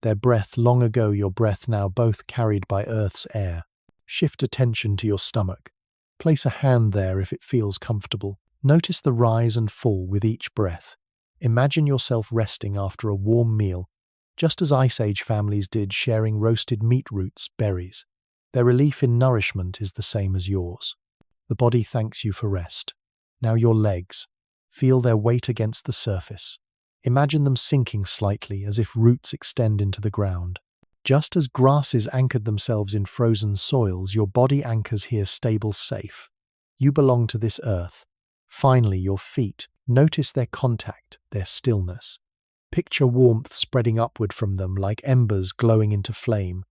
[SPEAKER 1] Their breath long ago, your breath now, both carried by Earth's air. Shift attention to your stomach. Place a hand there if it feels comfortable. Notice the rise and fall with each breath. Imagine yourself resting after a warm meal, just as Ice Age families did, sharing roasted meat roots, berries. Their relief in nourishment is the same as yours. The body thanks you for rest. Now your legs. Feel their weight against the surface. Imagine them sinking slightly as if roots extend into the ground. Just as grasses anchored themselves in frozen soils, your body anchors here stable, safe. You belong to this earth. Finally, your feet. Notice their contact, their stillness. Picture warmth spreading upward from them like embers glowing into flame.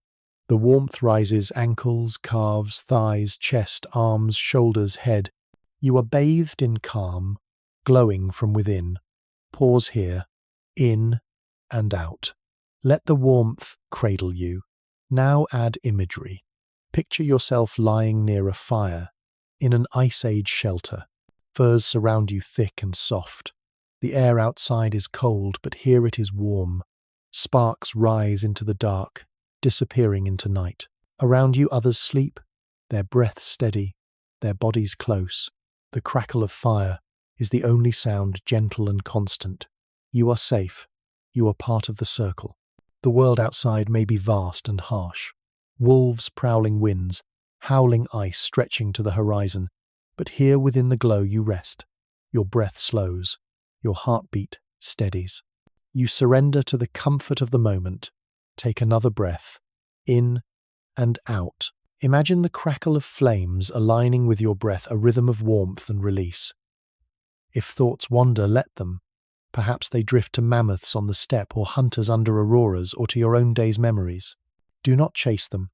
[SPEAKER 1] The warmth rises ankles, calves, thighs, chest, arms, shoulders, head. You are bathed in calm, glowing from within. Pause here, in and out. Let the warmth cradle you. Now add imagery. Picture yourself lying near a fire, in an Ice Age shelter. Furs surround you thick and soft. The air outside is cold, but here it is warm. Sparks rise into the dark, disappearing into night. Around you others sleep, their breaths steady, their bodies close. The crackle of fire is the only sound, gentle and constant. You are safe. You are part of the circle. The world outside may be vast and harsh. Wolves, prowling winds, howling ice stretching to the horizon. But here within the glow you rest. Your breath slows. Your heartbeat steadies. You surrender to the comfort of the moment. Take another breath, in and out. Imagine the crackle of flames aligning with your breath, a rhythm of warmth and release. If thoughts wander, let them. Perhaps they drift to mammoths on the steppe or hunters under auroras or to your own day's memories. Do not chase them.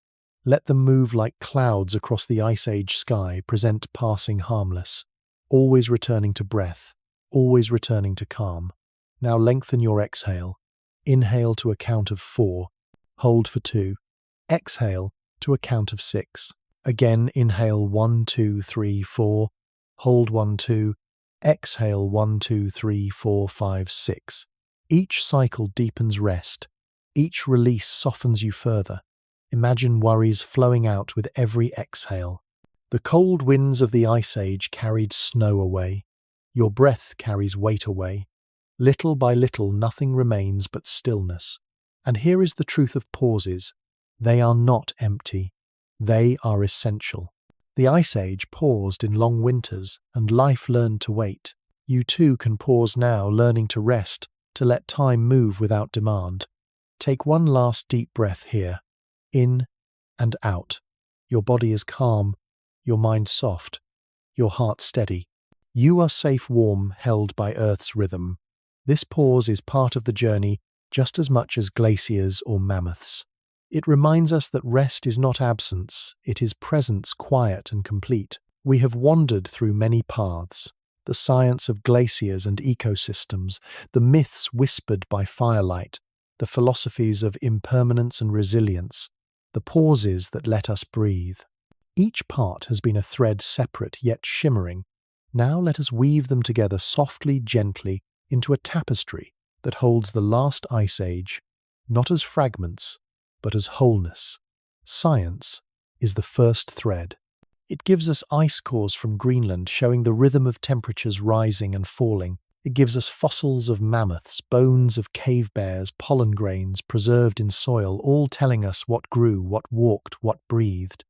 [SPEAKER 1] Let them move like clouds across the Ice Age sky, present passing harmless. Always returning to breath, always returning to calm. Now lengthen your exhale. Inhale to a count of 4. Hold for 2. Exhale to a count of 6. Again, inhale 1, 2, 3, 4. Hold 1, 2. Exhale 1, 2, 3, 4, 5, 6. Each cycle deepens rest. Each release softens you further. Imagine worries flowing out with every exhale. The cold winds of the Ice Age carried snow away. Your breath carries weight away. Little by little nothing remains but stillness. And here is the truth of pauses. They are not empty. They are essential. The Ice Age paused in long winters, and life learned to wait. You too can pause now, learning to rest, to let time move without demand. Take one last deep breath here, in and out. Your body is calm, your mind soft, your heart steady. You are safe, warm, held by Earth's rhythm. This pause is part of the journey just as much as glaciers or mammoths. It reminds us that rest is not absence, it is presence, quiet and complete. We have wandered through many paths. The science of glaciers and ecosystems, the myths whispered by firelight, the philosophies of impermanence and resilience, the pauses that let us breathe. Each part has been a thread, separate yet shimmering. Now let us weave them together softly, gently, into a tapestry that holds the last Ice Age, not as fragments, but as wholeness. Science is the first thread. It gives us ice cores from Greenland showing the rhythm of temperatures rising and falling. It gives us fossils of mammoths, bones of cave bears, pollen grains preserved in soil, all telling us what grew, what walked, what breathed.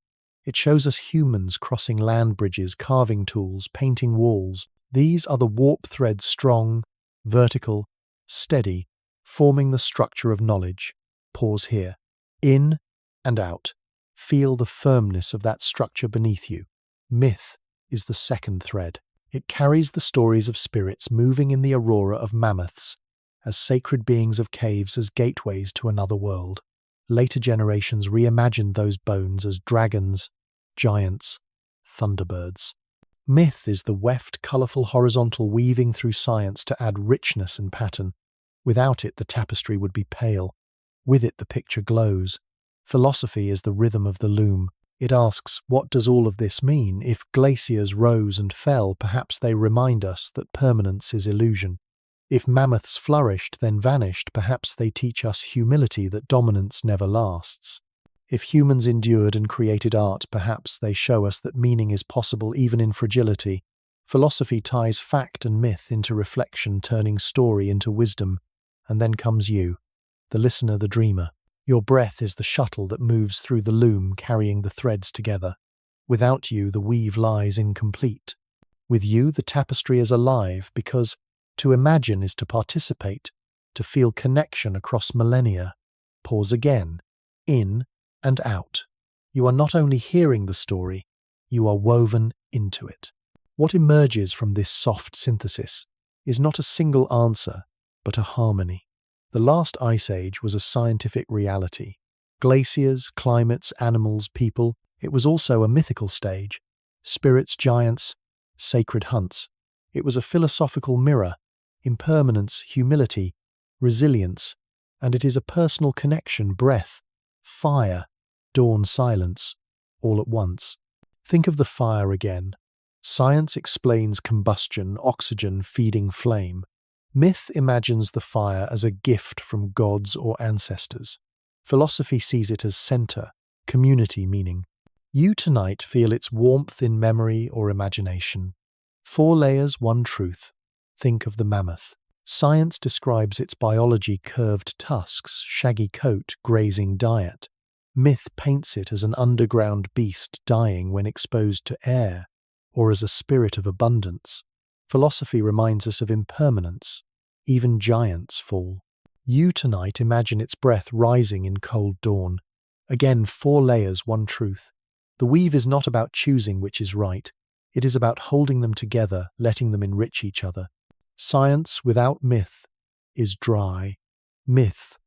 [SPEAKER 1] It shows us humans crossing land bridges, carving tools, painting walls. These are the warp threads, strong, vertical, steady, forming the structure of knowledge. Pause here. In and out. Feel the firmness of that structure beneath you. Myth is the second thread. It carries the stories of spirits moving in the aurora of mammoths, as sacred beings of caves, as gateways to another world. Later generations reimagined those bones as dragons, giants, thunderbirds. Myth is the weft, colourful horizontal weaving through science to add richness and pattern. Without it, the tapestry would be pale. With it, the picture glows. Philosophy is the rhythm of the loom. It asks, what does all of this mean? If glaciers rose and fell, perhaps they remind us that permanence is illusion. If mammoths flourished, then vanished, perhaps they teach us humility, that dominance never lasts. If humans endured and created art, perhaps they show us that meaning is possible even in fragility. Philosophy ties fact and myth into reflection, turning story into wisdom. And then comes you, the listener, the dreamer. Your breath is the shuttle that moves through the loom, carrying the threads together. Without you, the weave lies incomplete. With you, the tapestry is alive, because to imagine is to participate, to feel connection across millennia. Pause again. In and out. You are not only hearing the story, you are woven into it. What emerges from this soft synthesis is not a single answer, but a harmony. The last Ice Age was a scientific reality. Glaciers, climates, animals, people. It was also a mythical stage. Spirits, giants, sacred hunts. It was a philosophical mirror. Impermanence, humility, resilience. And it is a personal connection, breath, fire, dawn, silence, all at once. Think of the fire again. Science explains combustion, oxygen feeding flame. Myth imagines the fire as a gift from gods or ancestors. Philosophy sees it as center, community meaning. You tonight feel its warmth in memory or imagination. 4 layers, 1 truth. Think of the mammoth. Science describes its biology: curved tusks, shaggy coat, grazing diet. Myth paints it as an underground beast dying when exposed to air, or as a spirit of abundance. Philosophy reminds us of impermanence. Even giants fall. You tonight imagine its breath rising in cold dawn. Again, 4 layers, 1 truth. The weave is not about choosing which is right. It is about holding them together, letting them enrich each other. Science without myth is dry. Myth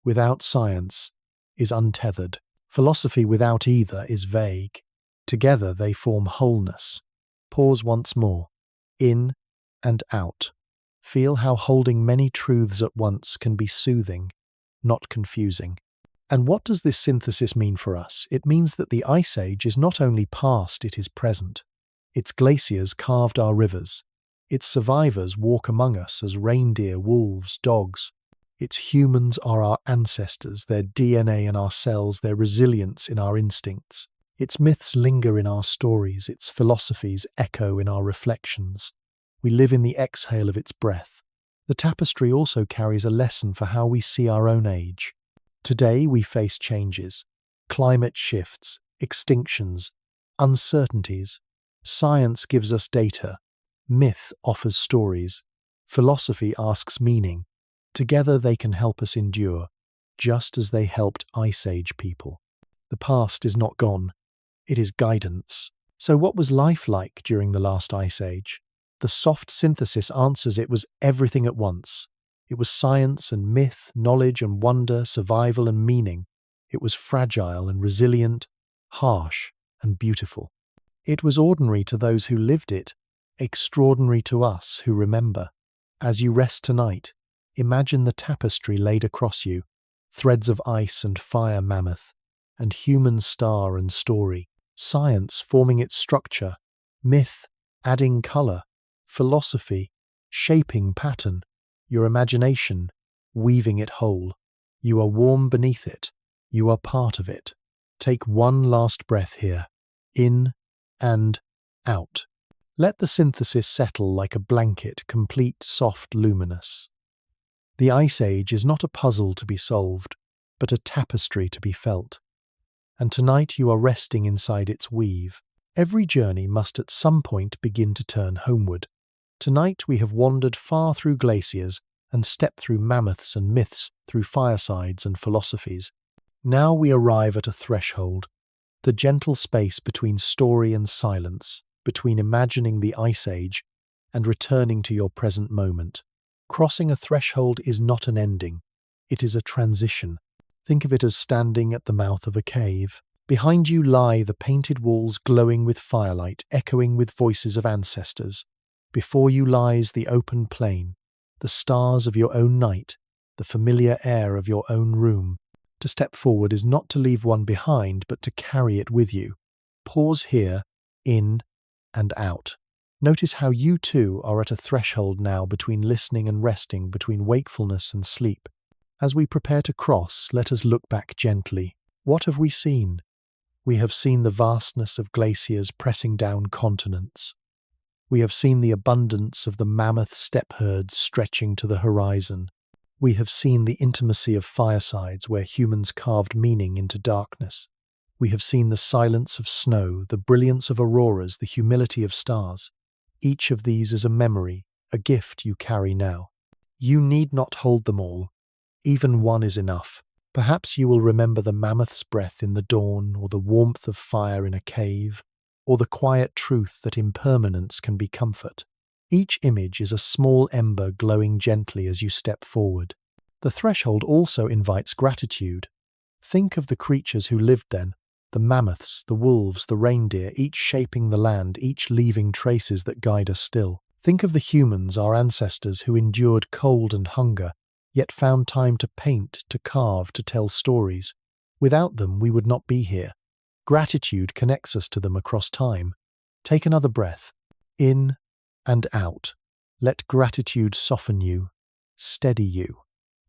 [SPEAKER 1] without science is untethered. Philosophy without either is vague. Together they form wholeness. Pause once more. In and out. Feel how holding many truths at once can be soothing, not confusing. And what does this synthesis mean for us? It means that the Ice Age is not only past, it is present. Its glaciers carved our rivers. Its survivors walk among us as reindeer, wolves, dogs. Its humans are our ancestors, their DNA in our cells, their resilience in our instincts. Its myths linger in our stories, its philosophies echo in our reflections. We live in the exhale of its breath. The tapestry also carries a lesson for how we see our own age. Today we face changes, climate shifts, extinctions, uncertainties. Science gives us data. Myth offers stories. Philosophy asks meaning. Together they can help us endure, just as they helped Ice Age people. The past is not gone. It is guidance. So what was life like during the last Ice Age? The soft synthesis answers it was everything at once. It was science and myth, knowledge and wonder, survival and meaning. It was fragile and resilient, harsh and beautiful. It was ordinary to those who lived it, extraordinary to us who remember. As you rest tonight, imagine the tapestry laid across you, threads of ice and fire mammoth, and human star and story, science forming its structure, myth adding colour, philosophy shaping pattern, your imagination weaving it whole. You are warm beneath it. You are part of it. Take one last breath here, in and out. Let the synthesis settle like a blanket, complete, soft, luminous. The Ice Age is not a puzzle to be solved, but a tapestry to be felt. And tonight you are resting inside its weave. Every journey must at some point begin to turn homeward. Tonight we have wandered far through glaciers and stepped through mammoths and myths, through firesides and philosophies. Now we arrive at a threshold, the gentle space between story and silence, between imagining the Ice Age and returning to your present moment. Crossing a threshold is not an ending. It is a transition. Think of it as standing at the mouth of a cave. Behind you lie the painted walls glowing with firelight, echoing with voices of ancestors. Before you lies the open plain, the stars of your own night, the familiar air of your own room. To step forward is not to leave one behind, but to carry it with you. Pause here, in and out. Notice how you too are at a threshold now, between listening and resting, between wakefulness and sleep. As we prepare to cross, let us look back gently. What have we seen? We have seen the vastness of glaciers pressing down continents. We have seen the abundance of the mammoth steppe herds stretching to the horizon. We have seen the intimacy of firesides where humans carved meaning into darkness. We have seen the silence of snow, the brilliance of auroras, the humility of stars. Each of these is a memory, a gift you carry now. You need not hold them all. Even one is enough. Perhaps you will remember the mammoth's breath in the dawn, or the warmth of fire in a cave, or the quiet truth that impermanence can be comfort. Each image is a small ember glowing gently as you step forward. The threshold also invites gratitude. Think of the creatures who lived then, the mammoths, the wolves, the reindeer, each shaping the land, each leaving traces that guide us still. Think of the humans, our ancestors, who endured cold and hunger, yet found time to paint, to carve, to tell stories. Without them, we would not be here. Gratitude connects us to them across time. Take another breath, in and out. Let gratitude soften you, steady you.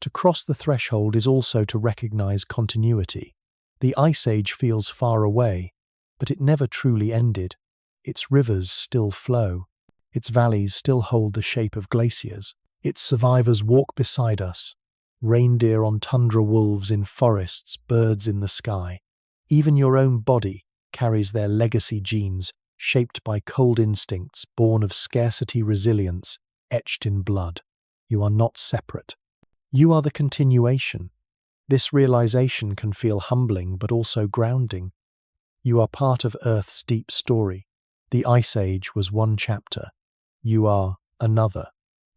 [SPEAKER 1] To cross the threshold is also to recognize continuity. The Ice Age feels far away, but it never truly ended. Its rivers still flow. Its valleys still hold the shape of glaciers. Its survivors walk beside us. Reindeer on tundra, wolves in forests, birds in the sky. Even your own body carries their legacy genes, shaped by cold instincts, born of scarcity resilience, etched in blood. You are not separate. You are the continuation. This realization can feel humbling but also grounding. You are part of Earth's deep story. The Ice Age was one chapter. You are another.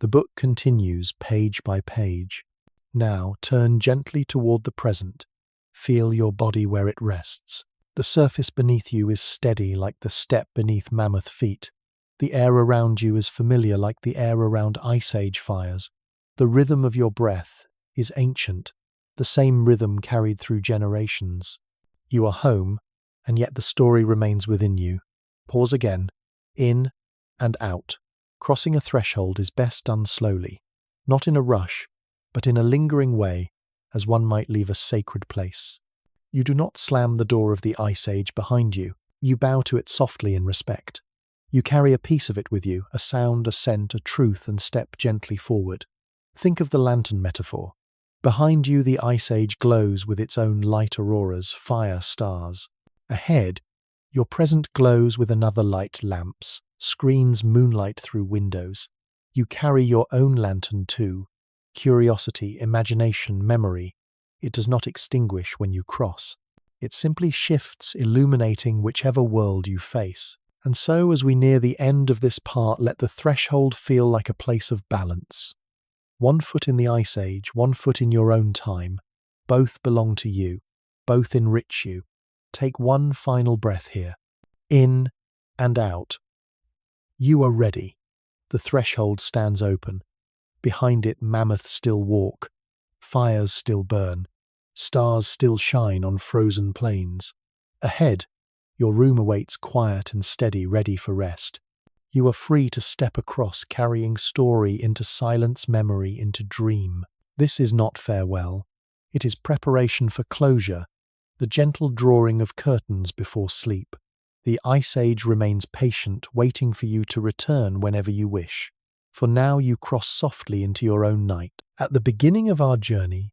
[SPEAKER 1] The book continues page by page. Now turn gently toward the present. Feel your body where it rests. The surface beneath you is steady like the steppe beneath mammoth feet. The air around you is familiar like the air around Ice Age fires. The rhythm of your breath is ancient, the same rhythm carried through generations. You are home, and yet the story remains within you. Pause again, in and out. Crossing a threshold is best done slowly, not in a rush, but in a lingering way, as one might leave a sacred place. You do not slam the door of the ice age behind you. You bow to it softly in respect. You carry a piece of it with you, a sound, a scent, a truth, and step gently forward. Think of the lantern metaphor. Behind you, the ice age glows with its own light auroras, fire, stars. Ahead, your present glows with another light, lamps, screens moonlight through windows. You carry your own lantern too. Curiosity, imagination, memory. It does not extinguish when you cross. It simply shifts, illuminating whichever world you face. And so, as we near the end of this part, let the threshold feel like a place of balance. 1 foot in the ice age, 1 foot in your own time. Both belong to you. Both enrich you. Take one final breath here. In and out. You are ready. The threshold stands open. Behind it, mammoths still walk. Fires still burn. Stars still shine on frozen plains. Ahead, your room awaits quiet and steady, ready for rest. You are free to step across, carrying story into silence, memory into dream. This is not farewell. It is preparation for closure, the gentle drawing of curtains before sleep. The ice age remains patient, waiting for you to return whenever you wish. For now you cross softly into your own night. At the beginning of our journey,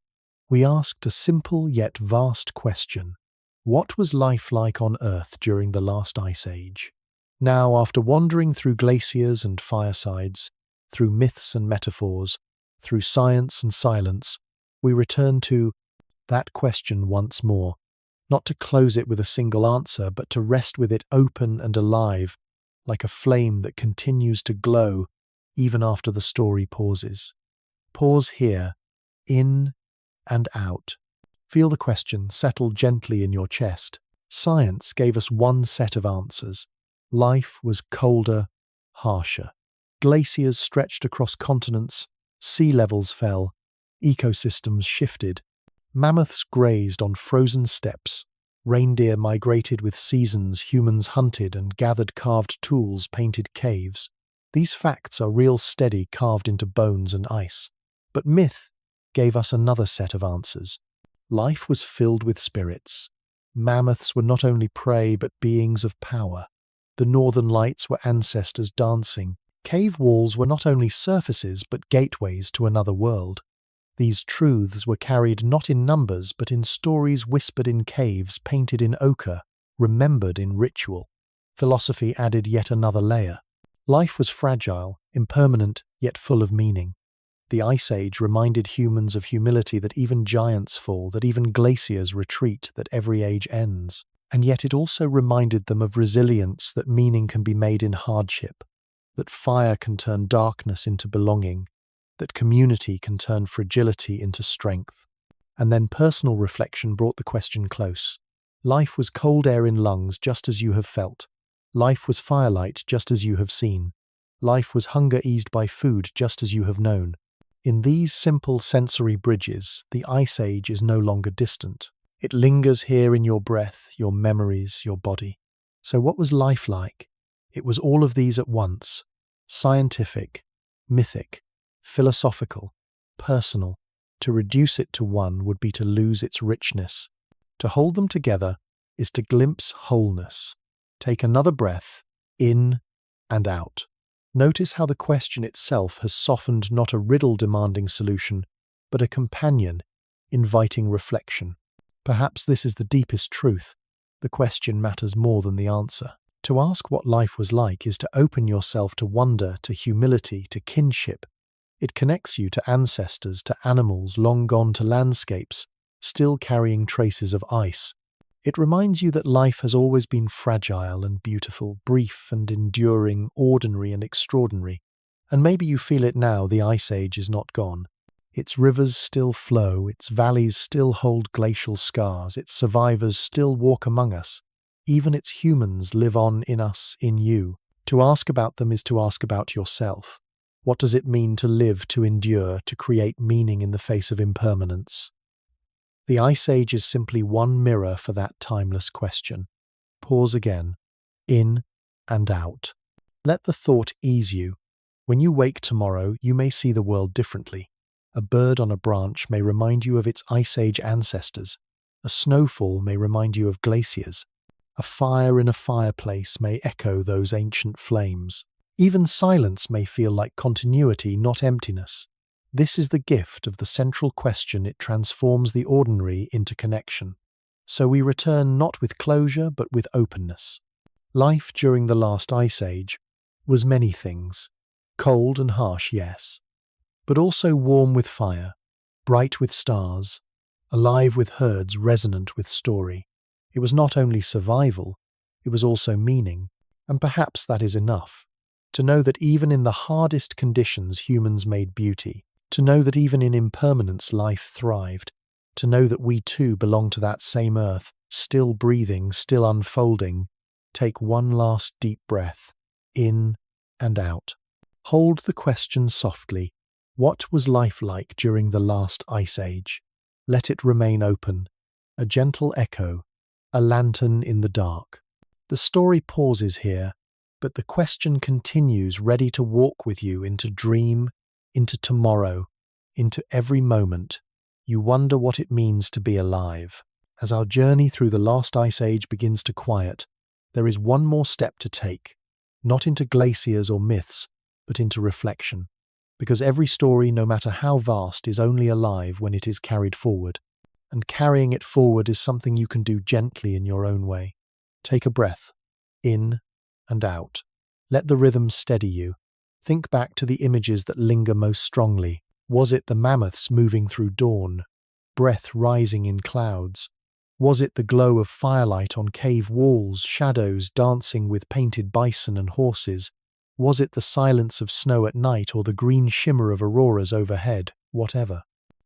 [SPEAKER 1] we asked a simple yet vast question. What was life like on Earth during the last ice age? Now, after wandering through glaciers and firesides, through myths and metaphors, through science and silence, we return to that question once more, not to close it with a single answer, but to rest with it open and alive, like a flame that continues to glow even after the story pauses. Pause here, in and out. Feel the question settle gently in your chest. Science gave us one set of answers. Life was colder, harsher. Glaciers stretched across continents, sea levels fell, ecosystems shifted. Mammoths grazed on frozen steppes, reindeer migrated with seasons, humans hunted and gathered carved tools, painted caves. These facts are real steady, carved into bones and ice. But myth gave us another set of answers. Life was filled with spirits. Mammoths were not only prey but beings of power. The northern lights were ancestors dancing. Cave walls were not only surfaces but gateways to another world. These truths were carried not in numbers but in stories whispered in caves, painted in ochre, remembered in ritual. Philosophy added yet another layer. Life was fragile, impermanent, yet full of meaning. The Ice Age reminded humans of humility, that even giants fall, that even glaciers retreat, that every age ends. And yet it also reminded them of resilience, that meaning can be made in hardship, that fire can turn darkness into belonging, that community can turn fragility into strength. And then personal reflection brought the question close. Life was cold air in lungs, just as you have felt. Life was firelight, just as you have seen. Life was hunger eased by food, just as you have known. In these simple sensory bridges, the Ice Age is no longer distant. It lingers here in your breath, your memories, your body. So what was life like? It was all of these at once. Scientific, mythic, philosophical, personal. To reduce it to one would be to lose its richness. To hold them together is to glimpse wholeness. Take another breath, in and out. Notice how the question itself has softened, not a riddle demanding solution, but a companion inviting reflection. Perhaps this is the deepest truth. The question matters more than the answer. To ask what life was like is to open yourself to wonder, to humility, to kinship. It connects you to ancestors, to animals long gone, to landscapes still carrying traces of ice. It reminds you that life has always been fragile and beautiful, brief and enduring, ordinary and extraordinary. And maybe you feel it now. The Ice Age is not gone. Its rivers still flow, its valleys still hold glacial scars, its survivors still walk among us. Even its humans live on in us, in you. To ask about them is to ask about yourself. What does it mean to live, to endure, to create meaning in the face of impermanence? The Ice Age is simply one mirror for that timeless question. Pause again, in and out. Let the thought ease you. When you wake tomorrow, you may see the world differently. A bird on a branch may remind you of its Ice Age ancestors. A snowfall may remind you of glaciers. A fire in a fireplace may echo those ancient flames. Even silence may feel like continuity, not emptiness. This is the gift of the central question. It transforms the ordinary into connection. So we return not with closure, but with openness. Life during the last ice age was many things. Cold and harsh, yes, but also warm with fire, bright with stars, alive with herds, resonant with story. It was not only survival, it was also meaning, and perhaps that is enough. To know that even in the hardest conditions humans made beauty, to know that even in impermanence life thrived, to know that we too belong to that same earth, still breathing, still unfolding. Take one last deep breath, in and out. Hold the question softly. What was life like during the last ice age? Let it remain open, a gentle echo, a lantern in the dark. The story pauses here, but the question continues, ready to walk with you into dream, into tomorrow, into every moment. You wonder what it means to be alive. As our journey through the last ice age begins to quiet, there is one more step to take, not into glaciers or myths, but into reflection. Because every story, no matter how vast, is only alive when it is carried forward. And carrying it forward is something you can do gently in your own way. Take a breath, in and out. Let the rhythm steady you. Think back to the images that linger most strongly. Was it the mammoths moving through dawn, breath rising in clouds? Was it the glow of firelight on cave walls, shadows dancing with painted bison and horses? Was it the silence of snow at night or the green shimmer of auroras overhead? Whatever.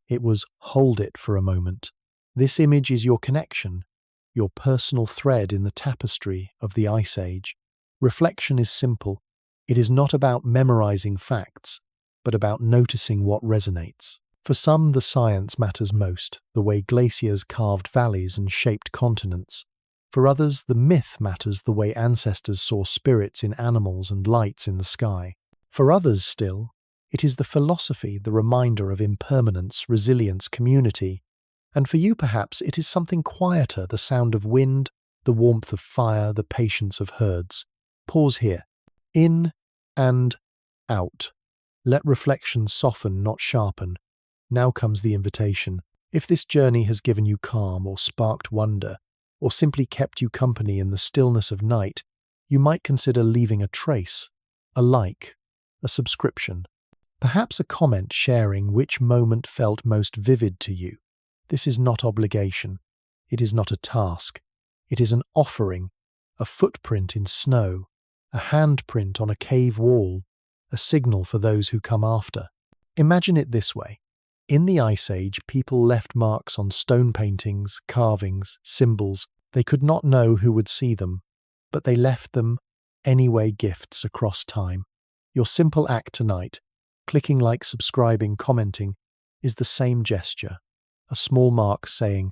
[SPEAKER 1] It was hold it for a moment. This image is your connection, your personal thread in the tapestry of the Ice Age. Reflection is simple. It is not about memorizing facts, but about noticing what resonates. For some, the science matters most, the way glaciers carved valleys and shaped continents. For others, the myth matters, the way ancestors saw spirits in animals and lights in the sky. For others still, it is the philosophy, the reminder of impermanence, resilience, community. And for you perhaps it is something quieter, the sound of wind, the warmth of fire, the patience of herds. Pause here. In and out. Let reflection soften, not sharpen. Now comes the invitation. If this journey has given you calm or sparked wonder, or simply kept you company in the stillness of night, you might consider leaving a trace, a like, a subscription. Perhaps a comment sharing which moment felt most vivid to you. This is not obligation. It is not a task. It is an offering, a footprint in snow, a handprint on a cave wall, a signal for those who come after. Imagine it this way. In the Ice Age, people left marks on stone paintings, carvings, symbols. They could not know who would see them, but they left them anyway, gifts across time. Your simple act tonight, clicking like, subscribing, commenting, is the same gesture. A small mark saying,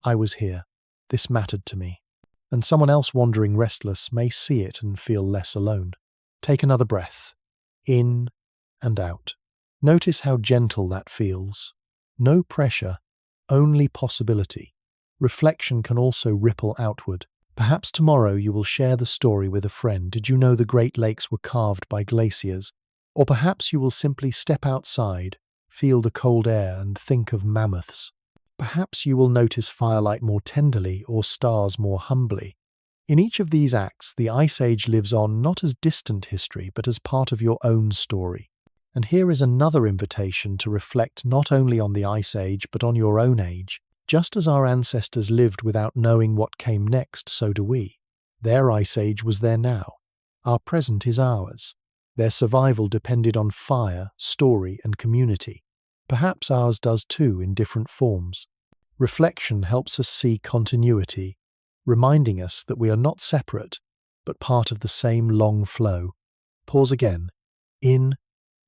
[SPEAKER 1] I was here, this mattered to me. And someone else wandering restless may see it and feel less alone. Take another breath, in and out. Notice how gentle that feels. No pressure, only possibility. Reflection can also ripple outward. Perhaps tomorrow you will share the story with a friend. Did you know the Great Lakes were carved by glaciers? Or perhaps you will simply step outside, feel the cold air and think of mammoths. Perhaps you will notice firelight more tenderly or stars more humbly. In each of these acts, the Ice Age lives on not as distant history, but as part of your own story. And here is another invitation to reflect not only on the Ice Age, but on your own age. Just as our ancestors lived without knowing what came next, so do we. Their Ice Age was there now. Our present is ours. Their survival depended on fire, story, and community. Perhaps ours does too, in different forms. Reflection helps us see continuity, reminding us that we are not separate, but part of the same long flow. Pause again. In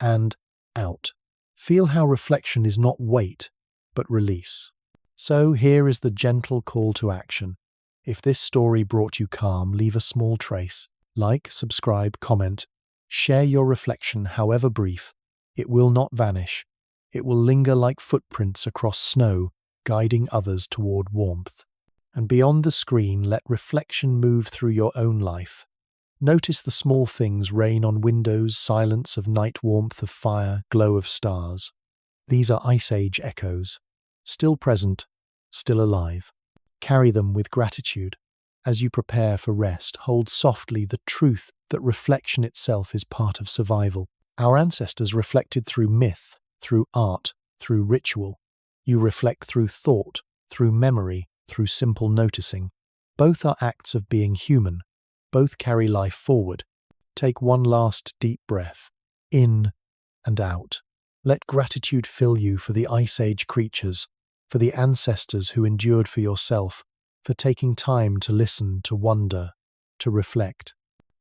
[SPEAKER 1] and out. Feel how reflection is not weight, but release. So here is the gentle call to action. If this story brought you calm, leave a small trace. Like, subscribe, comment. Share your reflection, however brief. It will not vanish. It will linger like footprints across snow, guiding others toward warmth. And beyond the screen, let reflection move through your own life. Notice the small things: rain on windows, silence of night, warmth of fire, glow of stars. These are Ice Age echoes, still present, still alive. Carry them with gratitude. As you prepare for rest, hold softly the truth that reflection itself is part of survival. Our ancestors reflected through myth, through art, through ritual. You reflect through thought, through memory, through simple noticing. Both are acts of being human. Both carry life forward. Take one last deep breath, in and out. Let gratitude fill you for the Ice Age creatures, for the ancestors who endured, for yourself, for taking time to listen, to wonder, to reflect.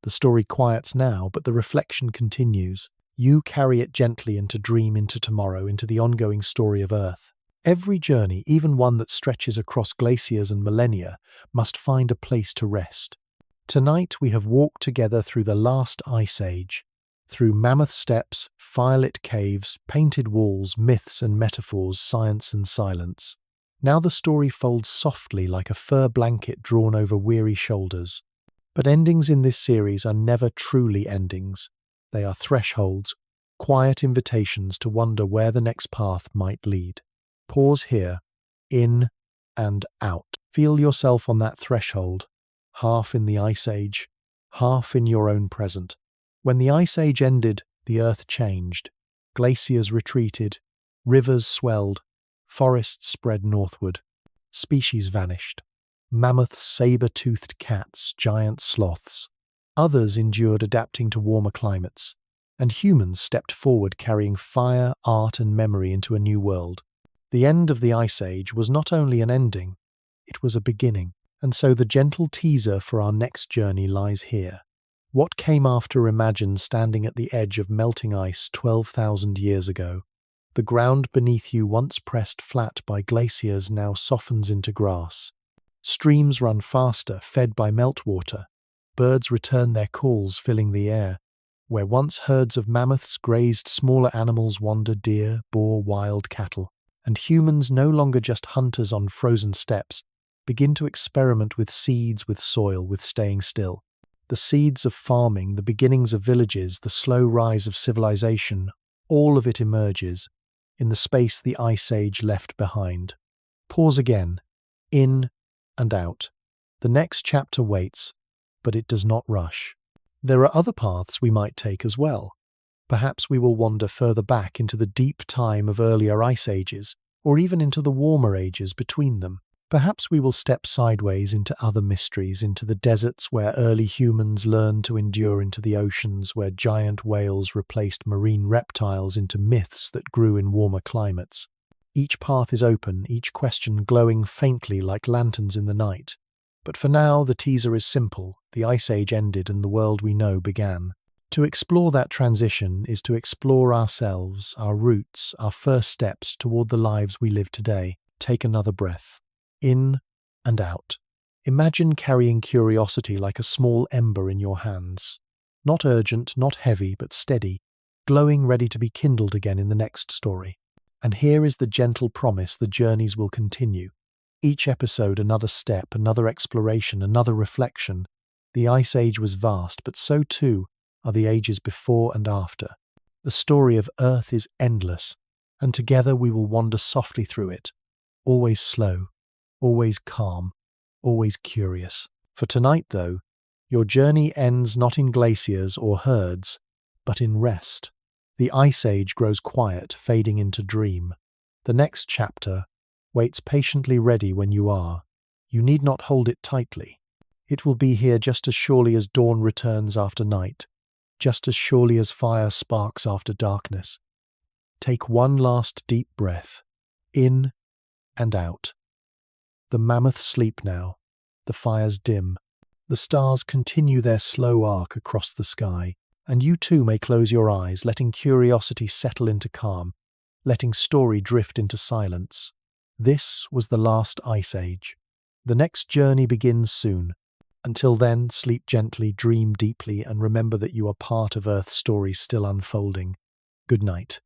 [SPEAKER 1] The story quiets now, but the reflection continues. You carry it gently into dream, into tomorrow, into the ongoing story of Earth. Every journey, even one that stretches across glaciers and millennia, must find a place to rest. Tonight we have walked together through the last Ice Age, through mammoth steppes, firelit caves, painted walls, myths and metaphors, science and silence. Now the story folds softly like a fur blanket drawn over weary shoulders. But endings in this series are never truly endings. They are thresholds, quiet invitations to wonder where the next path might lead. Pause here, in and out. Feel yourself on that threshold, half in the Ice Age, half in your own present. When the Ice Age ended, the Earth changed. Glaciers retreated, rivers swelled, forests spread northward. Species vanished. Mammoths, saber-toothed cats, giant sloths. Others endured, adapting to warmer climates. And humans stepped forward, carrying fire, art and memory into a new world. The end of the Ice Age was not only an ending, it was a beginning. And so the gentle teaser for our next journey lies here. What came after? Imagine standing at the edge of melting ice 12,000 years ago. The ground beneath you, once pressed flat by glaciers, now softens into grass. Streams run faster, fed by meltwater. Birds return their calls, filling the air. Where once herds of mammoths grazed, smaller animals wander: deer, boar, wild cattle. And humans, no longer just hunters on frozen steppes, begin to experiment with seeds, with soil, with staying still. The seeds of farming, the beginnings of villages, the slow rise of civilization, all of it emerges in the space the Ice Age left behind. Pause again, in and out. The next chapter waits, but it does not rush. There are other paths we might take as well. Perhaps we will wander further back into the deep time of earlier Ice Ages, or even into the warmer ages between them. Perhaps we will step sideways into other mysteries, into the deserts where early humans learned to endure, into the oceans where giant whales replaced marine reptiles, into myths that grew in warmer climates. Each path is open, each question glowing faintly like lanterns in the night. But for now, the teaser is simple. The Ice Age ended and the world we know began. To explore that transition is to explore ourselves, our roots, our first steps toward the lives we live today. Take another breath. In and out. Imagine carrying curiosity like a small ember in your hands. Not urgent, not heavy, but steady, glowing, ready to be kindled again in the next story. And here is the gentle promise: the journeys will continue. Each episode another step, another exploration, another reflection. The Ice Age was vast, but so too are the ages before and after. The story of Earth is endless, and together we will wander softly through it, always slow, always calm, always curious. For tonight, though, your journey ends not in glaciers or herds, but in rest. The Ice Age grows quiet, fading into dream. The next chapter waits patiently, ready when you are. You need not hold it tightly. It will be here just as surely as dawn returns after night, just as surely as fire sparks after darkness. Take one last deep breath, in and out. The mammoths sleep now, the fires dim, the stars continue their slow arc across the sky, and you too may close your eyes, letting curiosity settle into calm, letting story drift into silence. This was the last Ice Age. The next journey begins soon. Until then, sleep gently, dream deeply, and remember that you are part of Earth's story still unfolding. Good night.